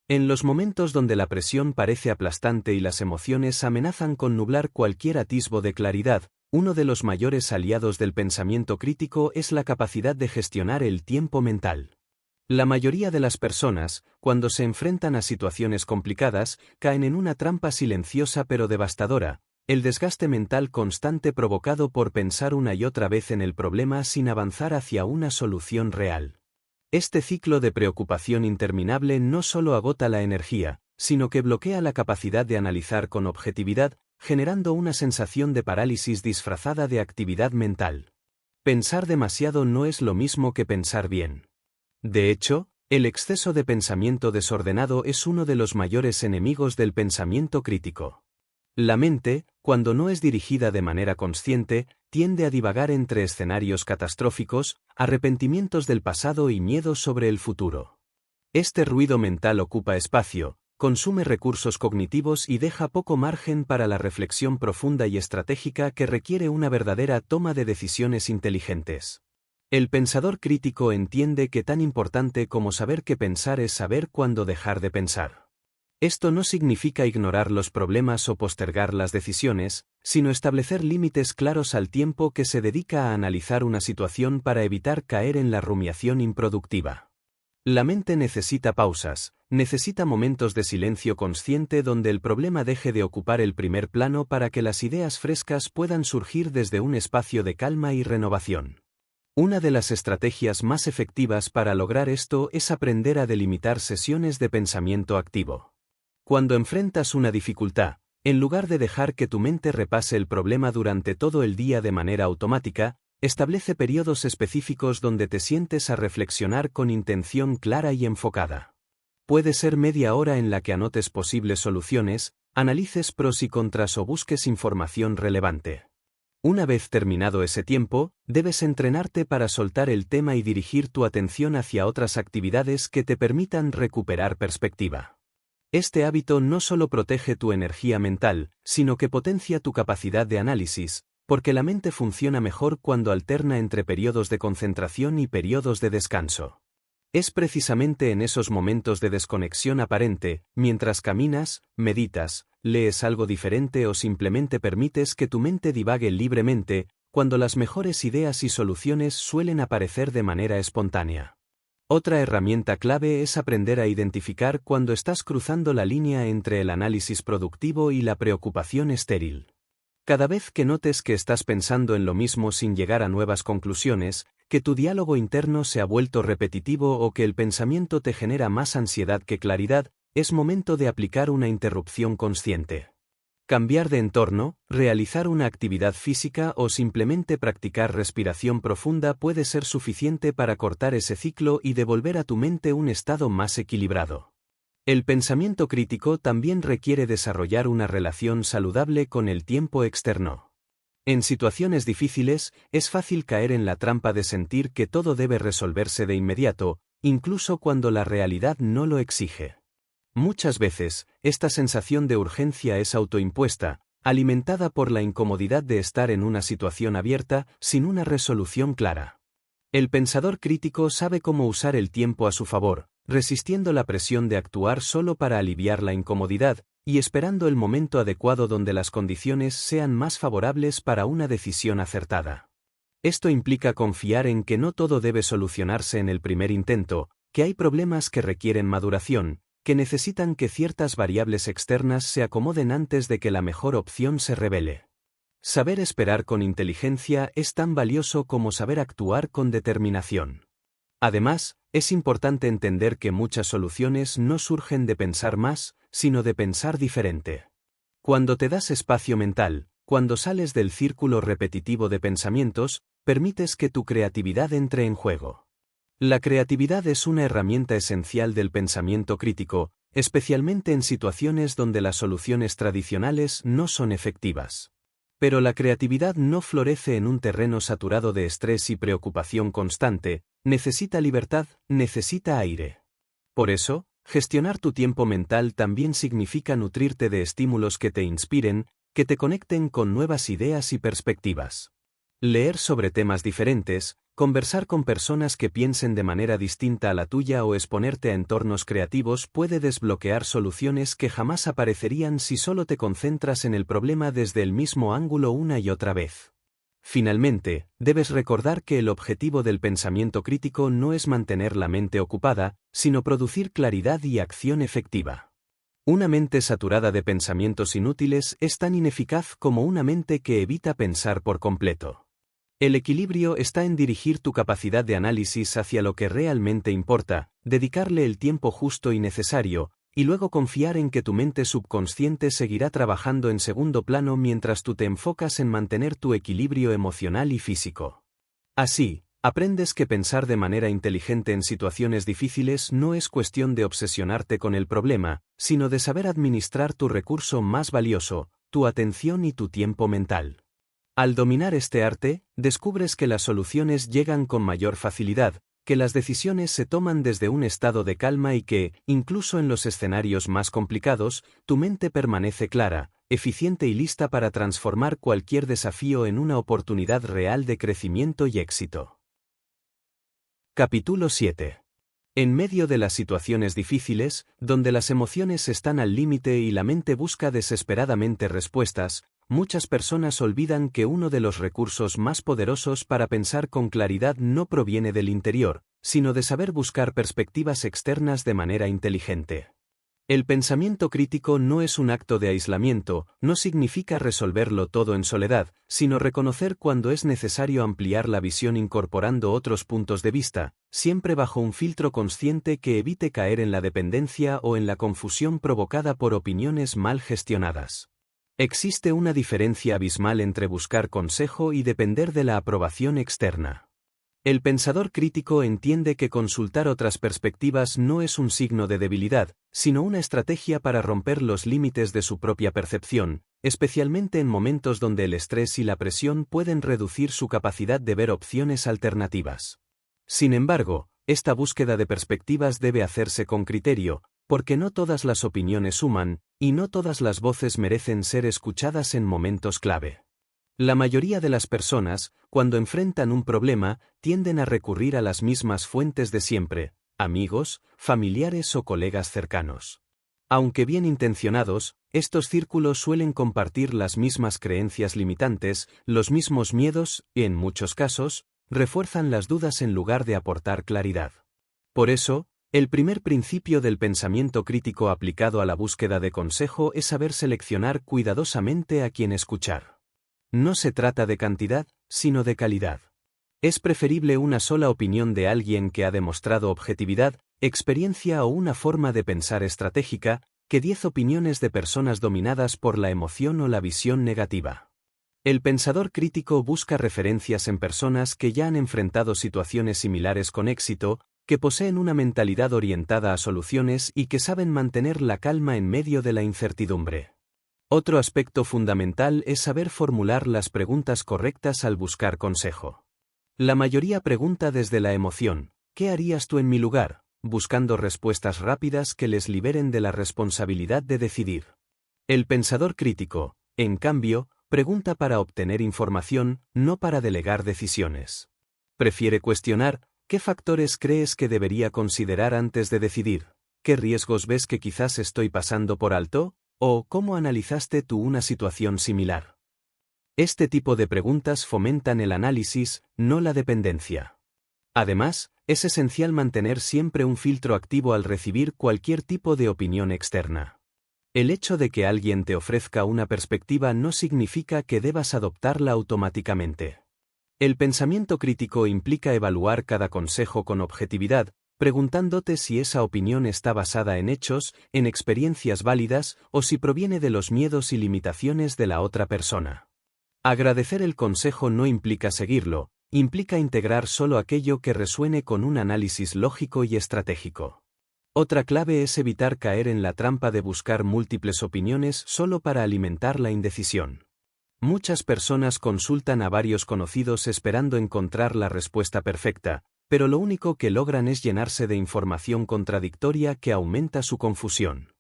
En los momentos donde la presión parece aplastante y las emociones amenazan con nublar cualquier atisbo de claridad, uno de los mayores aliados del pensamiento crítico es la capacidad de gestionar el tiempo mental. La mayoría de las personas, cuando se enfrentan a situaciones complicadas, caen en una trampa silenciosa pero devastadora, el desgaste mental constante provocado por pensar una y otra vez en el problema sin avanzar hacia una solución real. Este ciclo de preocupación interminable no solo agota la energía, sino que bloquea la capacidad de analizar con objetividad, generando una sensación de parálisis disfrazada de actividad mental. Pensar demasiado no es lo mismo que pensar bien. De hecho, el exceso de pensamiento desordenado es uno de los mayores enemigos del pensamiento crítico. La mente, cuando no es dirigida de manera consciente, tiende a divagar entre escenarios catastróficos, arrepentimientos del pasado y miedos sobre el futuro. Este ruido mental ocupa espacio, consume recursos cognitivos y deja poco margen para la reflexión profunda y estratégica que requiere una verdadera toma de decisiones inteligentes. El pensador crítico entiende que tan importante como saber qué pensar es saber cuándo dejar de pensar. Esto no significa ignorar los problemas o postergar las decisiones, sino establecer límites claros al tiempo que se dedica a analizar una situación para evitar caer en la rumiación improductiva. La mente necesita pausas, necesita momentos de silencio consciente donde el problema deje de ocupar el primer plano para que las ideas frescas puedan surgir desde un espacio de calma y renovación. Una de las estrategias más efectivas para lograr esto es aprender a delimitar sesiones de pensamiento activo. Cuando enfrentas una dificultad, en lugar de dejar que tu mente repase el problema durante todo el día de manera automática, establece periodos específicos donde te sientes a reflexionar con intención clara y enfocada. Puede ser media hora en la que anotes posibles soluciones, analices pros y contras o busques información relevante. Una vez terminado ese tiempo, debes entrenarte para soltar el tema y dirigir tu atención hacia otras actividades que te permitan recuperar perspectiva. Este hábito no solo protege tu energía mental, sino que potencia tu capacidad de análisis, porque la mente funciona mejor cuando alterna entre periodos de concentración y periodos de descanso. Es precisamente en esos momentos de desconexión aparente, mientras caminas, meditas, lees algo diferente o simplemente permites que tu mente divague libremente, cuando las mejores ideas y soluciones suelen aparecer de manera espontánea. Otra herramienta clave es aprender a identificar cuando estás cruzando la línea entre el análisis productivo y la preocupación estéril. Cada vez que notes que estás pensando en lo mismo sin llegar a nuevas conclusiones, que tu diálogo interno se ha vuelto repetitivo o que el pensamiento te genera más ansiedad que claridad, es momento de aplicar una interrupción consciente. Cambiar de entorno, realizar una actividad física o simplemente practicar respiración profunda puede ser suficiente para cortar ese ciclo y devolver a tu mente un estado más equilibrado. El pensamiento crítico también requiere desarrollar una relación saludable con el tiempo externo. En situaciones difíciles, es fácil caer en la trampa de sentir que todo debe resolverse de inmediato, incluso cuando la realidad no lo exige. Muchas veces, esta sensación de urgencia es autoimpuesta, alimentada por la incomodidad de estar en una situación abierta, sin una resolución clara. El pensador crítico sabe cómo usar el tiempo a su favor, resistiendo la presión de actuar solo para aliviar la incomodidad, y esperando el momento adecuado donde las condiciones sean más favorables para una decisión acertada. Esto implica confiar en que no todo debe solucionarse en el primer intento, que hay problemas que requieren maduración, que necesitan que ciertas variables externas se acomoden antes de que la mejor opción se revele. Saber esperar con inteligencia es tan valioso como saber actuar con determinación. Además, es importante entender que muchas soluciones no surgen de pensar más, sino de pensar diferente. Cuando te das espacio mental, cuando sales del círculo repetitivo de pensamientos, permites que tu creatividad entre en juego. La creatividad es una herramienta esencial del pensamiento crítico, especialmente en situaciones donde las soluciones tradicionales no son efectivas. Pero la creatividad no florece en un terreno saturado de estrés y preocupación constante, necesita libertad, necesita aire. Por eso, gestionar tu tiempo mental también significa nutrirte de estímulos que te inspiren, que te conecten con nuevas ideas y perspectivas. Leer sobre temas diferentes, conversar con personas que piensen de manera distinta a la tuya o exponerte a entornos creativos puede desbloquear soluciones que jamás aparecerían si solo te concentras en el problema desde el mismo ángulo una y otra vez. Finalmente, debes recordar que el objetivo del pensamiento crítico no es mantener la mente ocupada, sino producir claridad y acción efectiva. Una mente saturada de pensamientos inútiles es tan ineficaz como una mente que evita pensar por completo. El equilibrio está en dirigir tu capacidad de análisis hacia lo que realmente importa, dedicarle el tiempo justo y necesario, y luego confiar en que tu mente subconsciente seguirá trabajando en segundo plano mientras tú te enfocas en mantener tu equilibrio emocional y físico. Así, aprendes que pensar de manera inteligente en situaciones difíciles no es cuestión de obsesionarte con el problema, sino de saber administrar tu recurso más valioso, tu atención y tu tiempo mental. Al dominar este arte, descubres que las soluciones llegan con mayor facilidad, que las decisiones se toman desde un estado de calma y que, incluso en los escenarios más complicados, tu mente permanece clara, eficiente y lista para transformar cualquier desafío en una oportunidad real de crecimiento y éxito. Capítulo 7. En medio de las situaciones difíciles, donde las emociones están al límite y la mente busca desesperadamente respuestas, muchas personas olvidan que uno de los recursos más poderosos para pensar con claridad no proviene del interior, sino de saber buscar perspectivas externas de manera inteligente. El pensamiento crítico no es un acto de aislamiento, no significa resolverlo todo en soledad, sino reconocer cuando es necesario ampliar la visión incorporando otros puntos de vista, siempre bajo un filtro consciente que evite caer en la dependencia o en la confusión provocada por opiniones mal gestionadas. Existe una diferencia abismal entre buscar consejo y depender de la aprobación externa. El pensador crítico entiende que consultar otras perspectivas no es un signo de debilidad, sino una estrategia para romper los límites de su propia percepción, especialmente en momentos donde el estrés y la presión pueden reducir su capacidad de ver opciones alternativas. Sin embargo, esta búsqueda de perspectivas debe hacerse con criterio, porque no todas las opiniones suman, y no todas las voces merecen ser escuchadas en momentos clave. La mayoría de las personas, cuando enfrentan un problema, tienden a recurrir a las mismas fuentes de siempre: amigos, familiares o colegas cercanos. Aunque bien intencionados, estos círculos suelen compartir las mismas creencias limitantes, los mismos miedos y, en muchos casos, refuerzan las dudas en lugar de aportar claridad. Por eso, el primer principio del pensamiento crítico aplicado a la búsqueda de consejo es saber seleccionar cuidadosamente a quién escuchar. No se trata de cantidad, sino de calidad. Es preferible una sola opinión de alguien que ha demostrado objetividad, experiencia o una forma de pensar estratégica, que 10 opiniones de personas dominadas por la emoción o la visión negativa. El pensador crítico busca referencias en personas que ya han enfrentado situaciones similares con éxito, que poseen una mentalidad orientada a soluciones y que saben mantener la calma en medio de la incertidumbre. Otro aspecto fundamental es saber formular las preguntas correctas al buscar consejo. La mayoría pregunta desde la emoción, ¿qué harías tú en mi lugar?, buscando respuestas rápidas que les liberen de la responsabilidad de decidir. El pensador crítico, en cambio, pregunta para obtener información, no para delegar decisiones. Prefiere cuestionar: ¿qué factores crees que debería considerar antes de decidir? ¿Qué riesgos ves que quizás estoy pasando por alto? ¿O cómo analizaste tú una situación similar? Este tipo de preguntas fomentan el análisis, no la dependencia. Además, es esencial mantener siempre un filtro activo al recibir cualquier tipo de opinión externa. El hecho de que alguien te ofrezca una perspectiva no significa que debas adoptarla automáticamente. El pensamiento crítico implica evaluar cada consejo con objetividad, preguntándote si esa opinión está basada en hechos, en experiencias válidas, o si proviene de los miedos y limitaciones de la otra persona. Agradecer el consejo no implica seguirlo, implica integrar solo aquello que resuene con un análisis lógico y estratégico. Otra clave es evitar caer en la trampa de buscar múltiples opiniones solo para alimentar la indecisión. Muchas personas consultan a varios conocidos esperando encontrar la respuesta perfecta, pero lo único que logran es llenarse de información contradictoria que aumenta su confusión.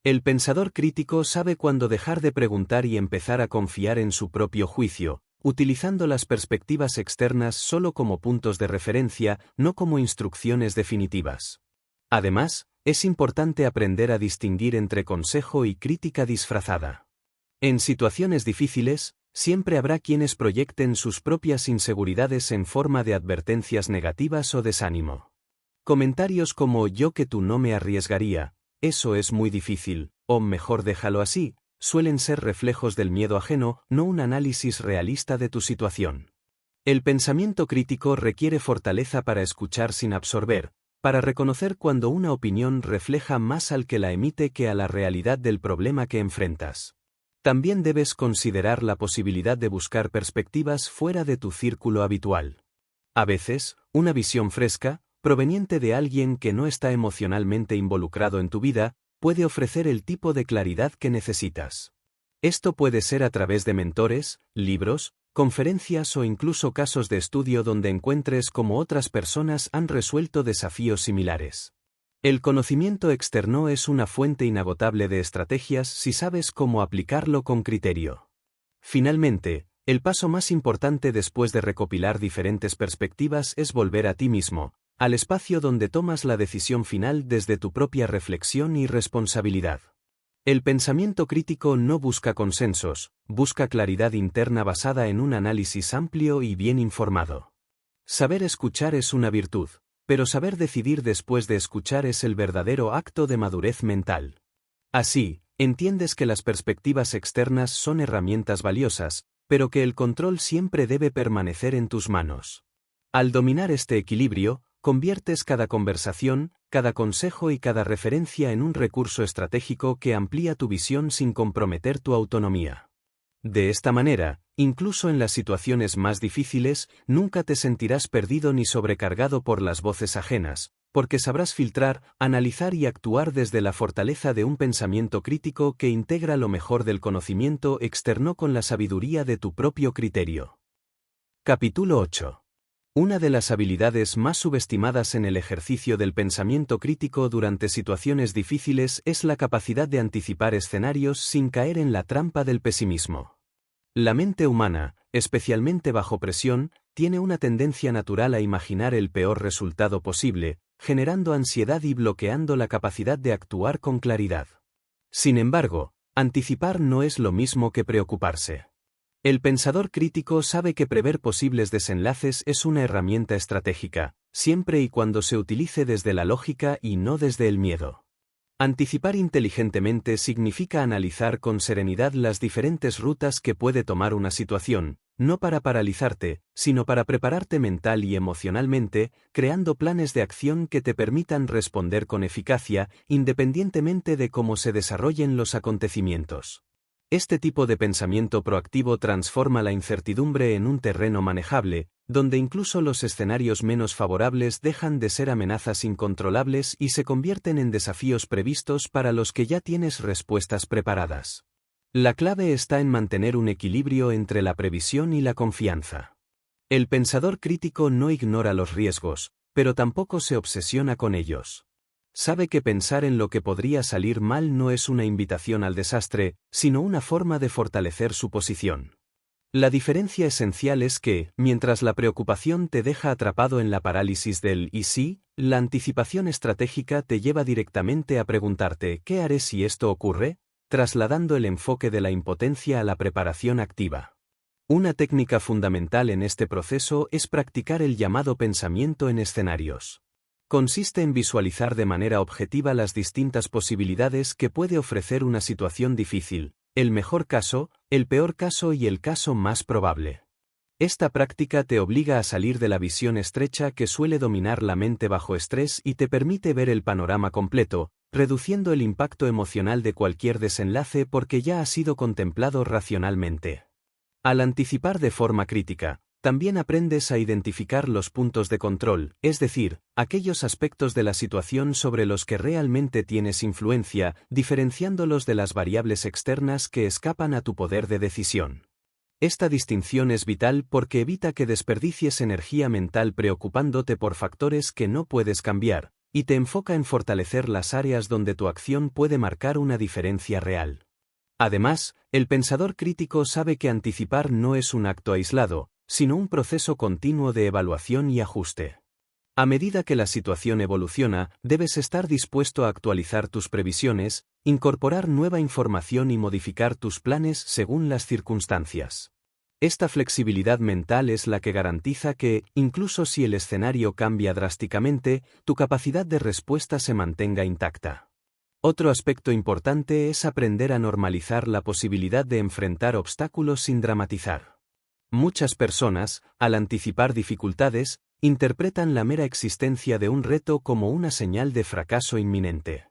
El pensador crítico sabe cuándo dejar de preguntar y empezar a confiar en su propio juicio, utilizando las perspectivas externas solo como puntos de referencia, no como instrucciones definitivas. Además, es importante aprender a distinguir entre consejo y crítica disfrazada. En situaciones difíciles, siempre habrá quienes proyecten sus propias inseguridades en forma de advertencias negativas o desánimo. Comentarios como «yo que tú no me arriesgaría», «eso es muy difícil», o «mejor déjalo así», suelen ser reflejos del miedo ajeno, no un análisis realista de tu situación. El pensamiento crítico requiere fortaleza para escuchar sin absorber, para reconocer cuando una opinión refleja más al que la emite que a la realidad del problema que enfrentas. También debes considerar la posibilidad de buscar perspectivas fuera de tu círculo habitual. A veces, una visión fresca, proveniente de alguien que no está emocionalmente involucrado en tu vida, puede ofrecer el tipo de claridad que necesitas. Esto puede ser a través de mentores, libros, conferencias o incluso casos de estudio donde encuentres cómo otras personas han resuelto desafíos similares. El conocimiento externo es una fuente inagotable de estrategias si sabes cómo aplicarlo con criterio. Finalmente, el paso más importante después de recopilar diferentes perspectivas es volver a ti mismo, al espacio donde tomas la decisión final desde tu propia reflexión y responsabilidad. El pensamiento crítico no busca consensos, busca claridad interna basada en un análisis amplio y bien informado. Saber escuchar es una virtud, pero saber decidir después de escuchar es el verdadero acto de madurez mental. Así, entiendes que las perspectivas externas son herramientas valiosas, pero que el control siempre debe permanecer en tus manos. Al dominar este equilibrio, conviertes cada conversación, cada consejo y cada referencia en un recurso estratégico que amplía tu visión sin comprometer tu autonomía. De esta manera, incluso en las situaciones más difíciles, nunca te sentirás perdido ni sobrecargado por las voces ajenas, porque sabrás filtrar, analizar y actuar desde la fortaleza de un pensamiento crítico que integra lo mejor del conocimiento externo con la sabiduría de tu propio criterio. Capítulo 8. Una de las habilidades más subestimadas en el ejercicio del pensamiento crítico durante situaciones difíciles es la capacidad de anticipar escenarios sin caer en la trampa del pesimismo. La mente humana, especialmente bajo presión, tiene una tendencia natural a imaginar el peor resultado posible, generando ansiedad y bloqueando la capacidad de actuar con claridad. Sin embargo, anticipar no es lo mismo que preocuparse. El pensador crítico sabe que prever posibles desenlaces es una herramienta estratégica, siempre y cuando se utilice desde la lógica y no desde el miedo. Anticipar inteligentemente significa analizar con serenidad las diferentes rutas que puede tomar una situación, no para paralizarte, sino para prepararte mental y emocionalmente, creando planes de acción que te permitan responder con eficacia, independientemente de cómo se desarrollen los acontecimientos. Este tipo de pensamiento proactivo transforma la incertidumbre en un terreno manejable, donde incluso los escenarios menos favorables dejan de ser amenazas incontrolables y se convierten en desafíos previstos para los que ya tienes respuestas preparadas. La clave está en mantener un equilibrio entre la previsión y la confianza. El pensador crítico no ignora los riesgos, pero tampoco se obsesiona con ellos. Sabe que pensar en lo que podría salir mal no es una invitación al desastre, sino una forma de fortalecer su posición. La diferencia esencial es que, mientras la preocupación te deja atrapado en la parálisis del «y si», la anticipación estratégica te lleva directamente a preguntarte «¿qué haré si esto ocurre?», trasladando el enfoque de la impotencia a la preparación activa. Una técnica fundamental en este proceso es practicar el llamado pensamiento en escenarios. Consiste en visualizar de manera objetiva las distintas posibilidades que puede ofrecer una situación difícil, el mejor caso, el peor caso y el caso más probable. Esta práctica te obliga a salir de la visión estrecha que suele dominar la mente bajo estrés y te permite ver el panorama completo, reduciendo el impacto emocional de cualquier desenlace porque ya ha sido contemplado racionalmente. Al anticipar de forma crítica, también aprendes a identificar los puntos de control, es decir, aquellos aspectos de la situación sobre los que realmente tienes influencia, diferenciándolos de las variables externas que escapan a tu poder de decisión. Esta distinción es vital porque evita que desperdicies energía mental preocupándote por factores que no puedes cambiar, y te enfoca en fortalecer las áreas donde tu acción puede marcar una diferencia real. Además, el pensador crítico sabe que anticipar no es un acto aislado, sino un proceso continuo de evaluación y ajuste. A medida que la situación evoluciona, debes estar dispuesto a actualizar tus previsiones, incorporar nueva información y modificar tus planes según las circunstancias. Esta flexibilidad mental es la que garantiza que, incluso si el escenario cambia drásticamente, tu capacidad de respuesta se mantenga intacta. Otro aspecto importante es aprender a normalizar la posibilidad de enfrentar obstáculos sin dramatizar. Muchas personas, al anticipar dificultades, interpretan la mera existencia de un reto como una señal de fracaso inminente.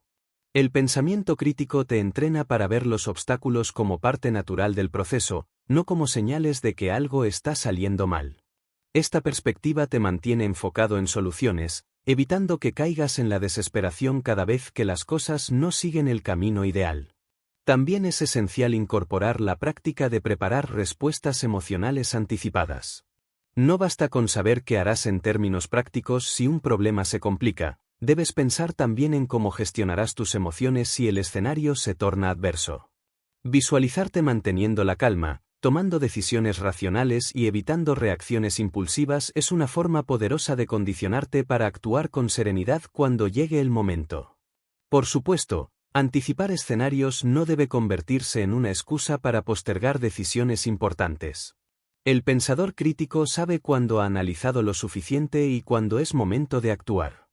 El pensamiento crítico te entrena para ver los obstáculos como parte natural del proceso, no como señales de que algo está saliendo mal. Esta perspectiva te mantiene enfocado en soluciones, evitando que caigas en la desesperación cada vez que las cosas no siguen el camino ideal. También es esencial incorporar la práctica de preparar respuestas emocionales anticipadas. No basta con saber qué harás en términos prácticos si un problema se complica, debes pensar también en cómo gestionarás tus emociones si el escenario se torna adverso. Visualizarte manteniendo la calma, tomando decisiones racionales y evitando reacciones impulsivas es una forma poderosa de condicionarte para actuar con serenidad cuando llegue el momento. Por supuesto, anticipar escenarios no debe convertirse en una excusa para postergar decisiones importantes. El pensador crítico sabe cuándo ha analizado lo suficiente y cuándo es momento de actuar.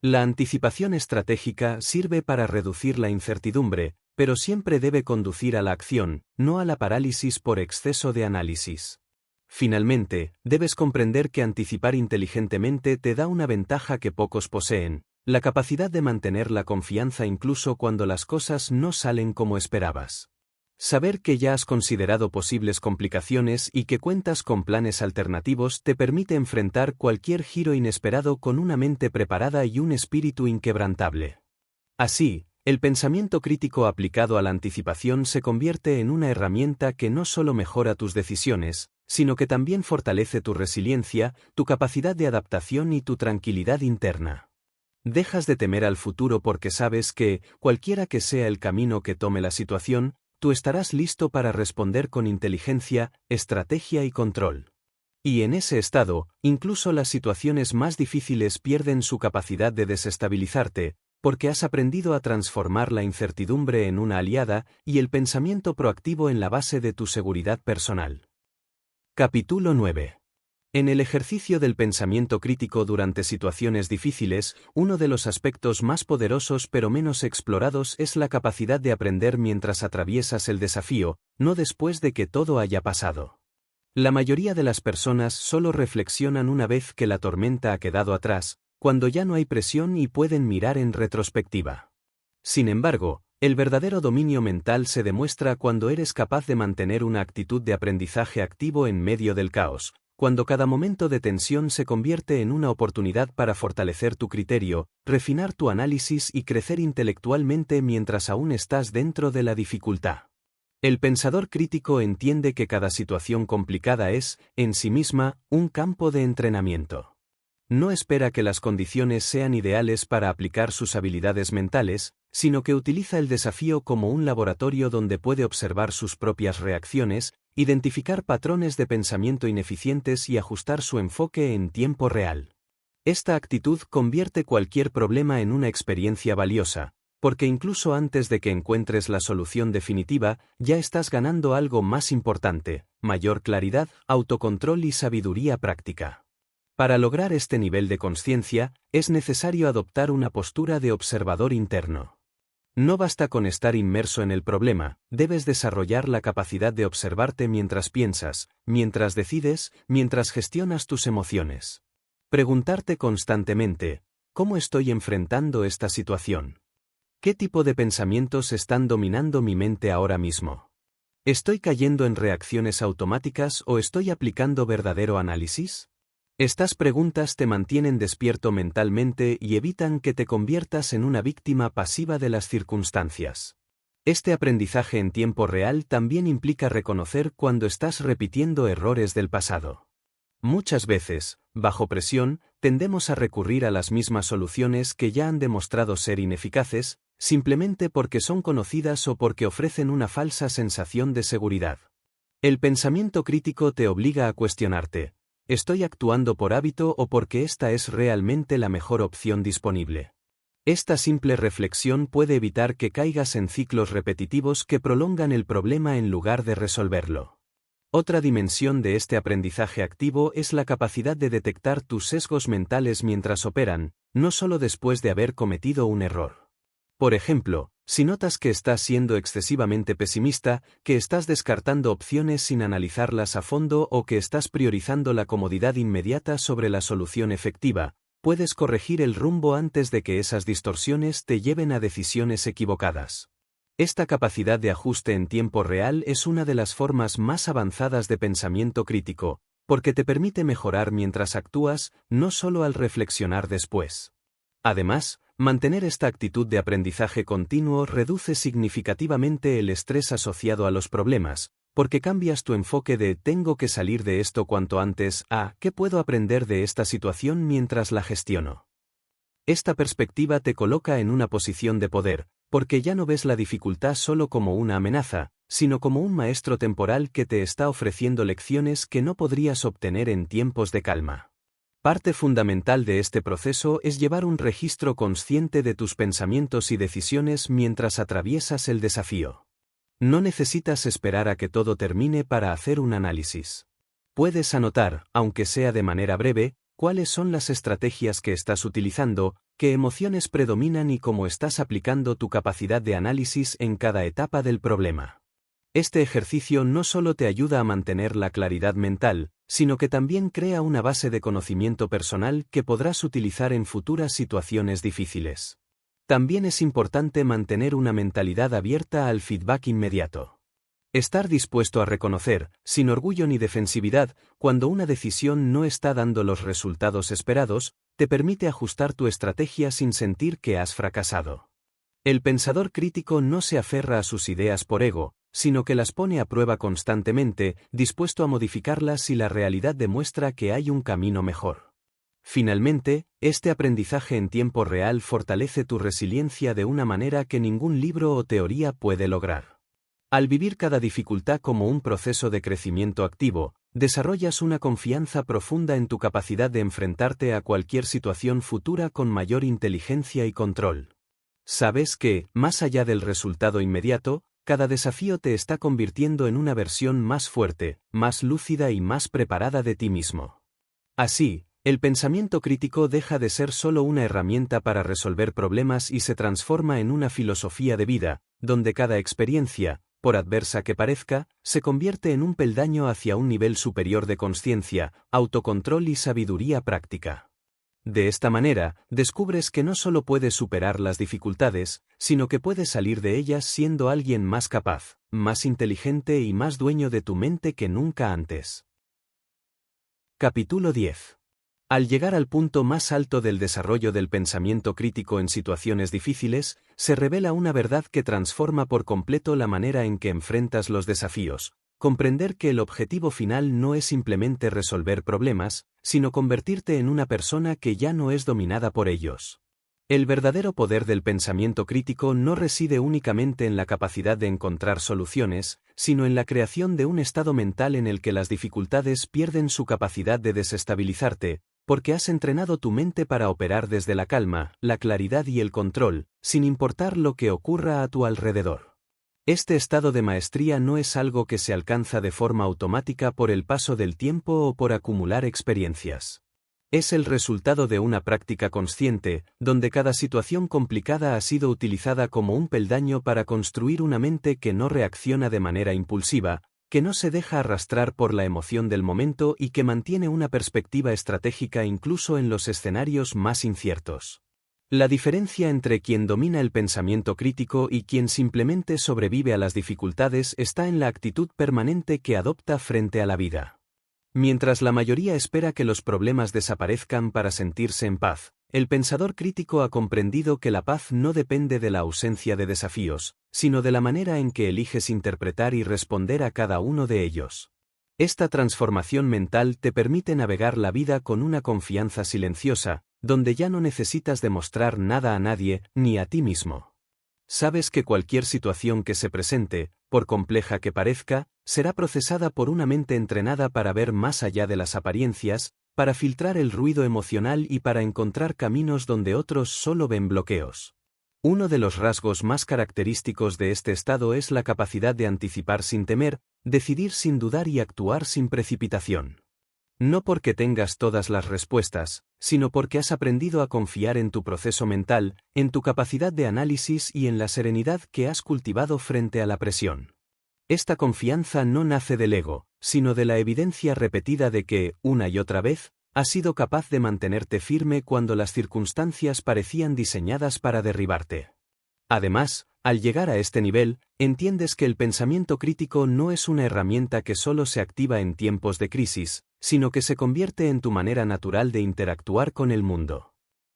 La anticipación estratégica sirve para reducir la incertidumbre, pero siempre debe conducir a la acción, no a la parálisis por exceso de análisis. Finalmente, debes comprender que anticipar inteligentemente te da una ventaja que pocos poseen: la capacidad de mantener la confianza incluso cuando las cosas no salen como esperabas. Saber que ya has considerado posibles complicaciones y que cuentas con planes alternativos te permite enfrentar cualquier giro inesperado con una mente preparada y un espíritu inquebrantable. Así, el pensamiento crítico aplicado a la anticipación se convierte en una herramienta que no solo mejora tus decisiones, sino que también fortalece tu resiliencia, tu capacidad de adaptación y tu tranquilidad interna. Dejas de temer al futuro porque sabes que, cualquiera que sea el camino que tome la situación, tú estarás listo para responder con inteligencia, estrategia y control. Y en ese estado, incluso las situaciones más difíciles pierden su capacidad de desestabilizarte, porque has aprendido a transformar la incertidumbre en una aliada y el pensamiento proactivo en la base de tu seguridad personal. Capítulo 9. En el ejercicio del pensamiento crítico durante situaciones difíciles, uno de los aspectos más poderosos pero menos explorados es la capacidad de aprender mientras atraviesas el desafío, no después de que todo haya pasado. La mayoría de las personas solo reflexionan una vez que la tormenta ha quedado atrás, cuando ya no hay presión y pueden mirar en retrospectiva. Sin embargo, el verdadero dominio mental se demuestra cuando eres capaz de mantener una actitud de aprendizaje activo en medio del caos, cuando cada momento de tensión se convierte en una oportunidad para fortalecer tu criterio, refinar tu análisis y crecer intelectualmente mientras aún estás dentro de la dificultad. El pensador crítico entiende que cada situación complicada es, en sí misma, un campo de entrenamiento. No espera que las condiciones sean ideales para aplicar sus habilidades mentales, sino que utiliza el desafío como un laboratorio donde puede observar sus propias reacciones, identificar patrones de pensamiento ineficientes y ajustar su enfoque en tiempo real. Esta actitud convierte cualquier problema en una experiencia valiosa, porque incluso antes de que encuentres la solución definitiva, ya estás ganando algo más importante: mayor claridad, autocontrol y sabiduría práctica. Para lograr este nivel de conciencia, es necesario adoptar una postura de observador interno. No basta con estar inmerso en el problema, debes desarrollar la capacidad de observarte mientras piensas, mientras decides, mientras gestionas tus emociones. Preguntarte constantemente: ¿cómo estoy enfrentando esta situación? ¿Qué tipo de pensamientos están dominando mi mente ahora mismo? ¿Estoy cayendo en reacciones automáticas o estoy aplicando verdadero análisis? Estas preguntas te mantienen despierto mentalmente y evitan que te conviertas en una víctima pasiva de las circunstancias. Este aprendizaje en tiempo real también implica reconocer cuando estás repitiendo errores del pasado. Muchas veces, bajo presión, tendemos a recurrir a las mismas soluciones que ya han demostrado ser ineficaces, simplemente porque son conocidas o porque ofrecen una falsa sensación de seguridad. El pensamiento crítico te obliga a cuestionarte: ¿estoy actuando por hábito o porque esta es realmente la mejor opción disponible? Esta simple reflexión puede evitar que caigas en ciclos repetitivos que prolongan el problema en lugar de resolverlo. Otra dimensión de este aprendizaje activo es la capacidad de detectar tus sesgos mentales mientras operan, no solo después de haber cometido un error. Por ejemplo, si notas que estás siendo excesivamente pesimista, que estás descartando opciones sin analizarlas a fondo o que estás priorizando la comodidad inmediata sobre la solución efectiva, puedes corregir el rumbo antes de que esas distorsiones te lleven a decisiones equivocadas. Esta capacidad de ajuste en tiempo real es una de las formas más avanzadas de pensamiento crítico, porque te permite mejorar mientras actúas, no solo al reflexionar después. Además, mantener esta actitud de aprendizaje continuo reduce significativamente el estrés asociado a los problemas, porque cambias tu enfoque de «tengo que salir de esto cuanto antes» a «¿qué puedo aprender de esta situación mientras la gestiono?». Esta perspectiva te coloca en una posición de poder, porque ya no ves la dificultad solo como una amenaza, sino como un maestro temporal que te está ofreciendo lecciones que no podrías obtener en tiempos de calma. Parte fundamental de este proceso es llevar un registro consciente de tus pensamientos y decisiones mientras atraviesas el desafío. No necesitas esperar a que todo termine para hacer un análisis. Puedes anotar, aunque sea de manera breve, cuáles son las estrategias que estás utilizando, qué emociones predominan y cómo estás aplicando tu capacidad de análisis en cada etapa del problema. Este ejercicio no solo te ayuda a mantener la claridad mental, sino que también crea una base de conocimiento personal que podrás utilizar en futuras situaciones difíciles. También es importante mantener una mentalidad abierta al feedback inmediato. Estar dispuesto a reconocer, sin orgullo ni defensividad, cuando una decisión no está dando los resultados esperados, te permite ajustar tu estrategia sin sentir que has fracasado. El pensador crítico no se aferra a sus ideas por ego, sino que las pone a prueba constantemente, dispuesto a modificarlas si la realidad demuestra que hay un camino mejor. Finalmente, este aprendizaje en tiempo real fortalece tu resiliencia de una manera que ningún libro o teoría puede lograr. Al vivir cada dificultad como un proceso de crecimiento activo, desarrollas una confianza profunda en tu capacidad de enfrentarte a cualquier situación futura con mayor inteligencia y control. Sabes que, más allá del resultado inmediato, cada desafío te está convirtiendo en una versión más fuerte, más lúcida y más preparada de ti mismo. Así, el pensamiento crítico deja de ser solo una herramienta para resolver problemas y se transforma en una filosofía de vida, donde cada experiencia, por adversa que parezca, se convierte en un peldaño hacia un nivel superior de consciencia, autocontrol y sabiduría práctica. De esta manera, descubres que no solo puedes superar las dificultades, sino que puedes salir de ellas siendo alguien más capaz, más inteligente y más dueño de tu mente que nunca antes. Capítulo 10. Al llegar al punto más alto del desarrollo del pensamiento crítico en situaciones difíciles, se revela una verdad que transforma por completo la manera en que enfrentas los desafíos. Comprender que el objetivo final no es simplemente resolver problemas, sino convertirte en una persona que ya no es dominada por ellos. El verdadero poder del pensamiento crítico no reside únicamente en la capacidad de encontrar soluciones, sino en la creación de un estado mental en el que las dificultades pierden su capacidad de desestabilizarte, porque has entrenado tu mente para operar desde la calma, la claridad y el control, sin importar lo que ocurra a tu alrededor. Este estado de maestría no es algo que se alcanza de forma automática por el paso del tiempo o por acumular experiencias. Es el resultado de una práctica consciente, donde cada situación complicada ha sido utilizada como un peldaño para construir una mente que no reacciona de manera impulsiva, que no se deja arrastrar por la emoción del momento y que mantiene una perspectiva estratégica incluso en los escenarios más inciertos. La diferencia entre quien domina el pensamiento crítico y quien simplemente sobrevive a las dificultades está en la actitud permanente que adopta frente a la vida. Mientras la mayoría espera que los problemas desaparezcan para sentirse en paz, el pensador crítico ha comprendido que la paz no depende de la ausencia de desafíos, sino de la manera en que eliges interpretar y responder a cada uno de ellos. Esta transformación mental te permite navegar la vida con una confianza silenciosa, donde ya no necesitas demostrar nada a nadie, ni a ti mismo. Sabes que cualquier situación que se presente, por compleja que parezca, será procesada por una mente entrenada para ver más allá de las apariencias, para filtrar el ruido emocional y para encontrar caminos donde otros solo ven bloqueos. Uno de los rasgos más característicos de este estado es la capacidad de anticipar sin temer, decidir sin dudar y actuar sin precipitación. No porque tengas todas las respuestas, sino porque has aprendido a confiar en tu proceso mental, en tu capacidad de análisis y en la serenidad que has cultivado frente a la presión. Esta confianza no nace del ego, sino de la evidencia repetida de que, una y otra vez, has sido capaz de mantenerte firme cuando las circunstancias parecían diseñadas para derribarte. Además, al llegar a este nivel, entiendes que el pensamiento crítico no es una herramienta que solo se activa en tiempos de crisis, sino que se convierte en tu manera natural de interactuar con el mundo.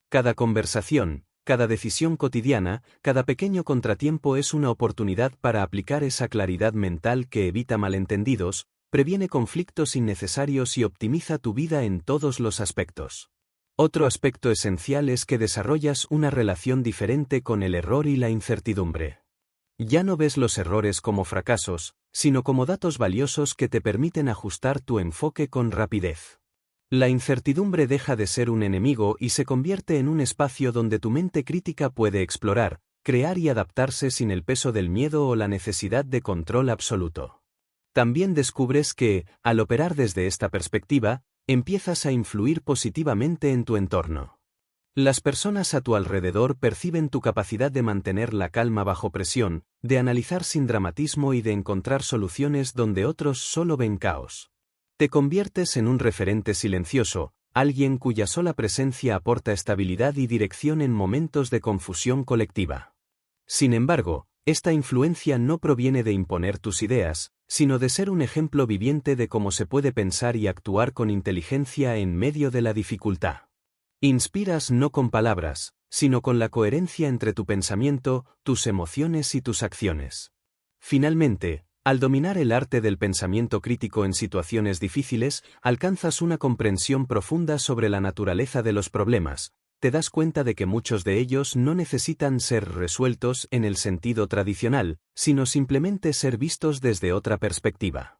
Cada conversación, cada decisión cotidiana, cada pequeño contratiempo es una oportunidad para aplicar esa claridad mental que evita malentendidos, previene conflictos innecesarios y optimiza tu vida en todos los aspectos. Otro aspecto esencial es que desarrollas una relación diferente con el error y la incertidumbre. Ya no ves los errores como fracasos, sino como datos valiosos que te permiten ajustar tu enfoque con rapidez. La incertidumbre deja de ser un enemigo y se convierte en un espacio donde tu mente crítica puede explorar, crear y adaptarse sin el peso del miedo o la necesidad de control absoluto. También descubres que, al operar desde esta perspectiva, empiezas a influir positivamente en tu entorno. Las personas a tu alrededor perciben tu capacidad de mantener la calma bajo presión, de analizar sin dramatismo y de encontrar soluciones donde otros solo ven caos. Te conviertes en un referente silencioso, alguien cuya sola presencia aporta estabilidad y dirección en momentos de confusión colectiva. Sin embargo, esta influencia no proviene de imponer tus ideas, sino de ser un ejemplo viviente de cómo se puede pensar y actuar con inteligencia en medio de la dificultad. Inspiras no con palabras, sino con la coherencia entre tu pensamiento, tus emociones y tus acciones. Finalmente, al dominar el arte del pensamiento crítico en situaciones difíciles, alcanzas una comprensión profunda sobre la naturaleza de los problemas. Te das cuenta de que muchos de ellos no necesitan ser resueltos en el sentido tradicional, sino simplemente ser vistos desde otra perspectiva.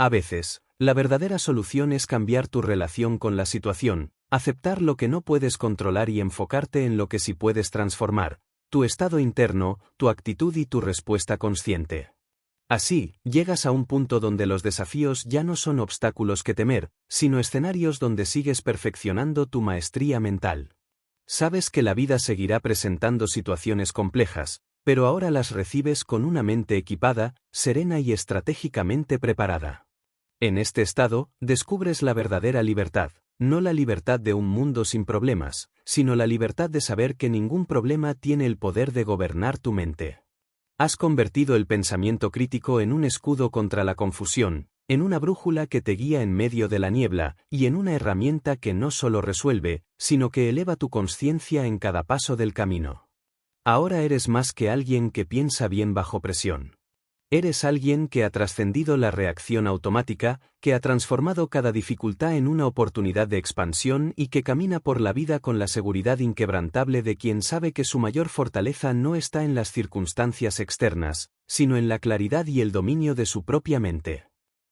A veces, la verdadera solución es cambiar tu relación con la situación, aceptar lo que no puedes controlar y enfocarte en lo que sí puedes transformar, tu estado interno, tu actitud y tu respuesta consciente. Así, llegas a un punto donde los desafíos ya no son obstáculos que temer, sino escenarios donde sigues perfeccionando tu maestría mental. Sabes que la vida seguirá presentando situaciones complejas, pero ahora las recibes con una mente equipada, serena y estratégicamente preparada. En este estado, descubres la verdadera libertad, no la libertad de un mundo sin problemas, sino la libertad de saber que ningún problema tiene el poder de gobernar tu mente. Has convertido el pensamiento crítico en un escudo contra la confusión, en una brújula que te guía en medio de la niebla, y en una herramienta que no solo resuelve, sino que eleva tu conciencia en cada paso del camino. Ahora eres más que alguien que piensa bien bajo presión. Eres alguien que ha trascendido la reacción automática, que ha transformado cada dificultad en una oportunidad de expansión y que camina por la vida con la seguridad inquebrantable de quien sabe que su mayor fortaleza no está en las circunstancias externas, sino en la claridad y el dominio de su propia mente.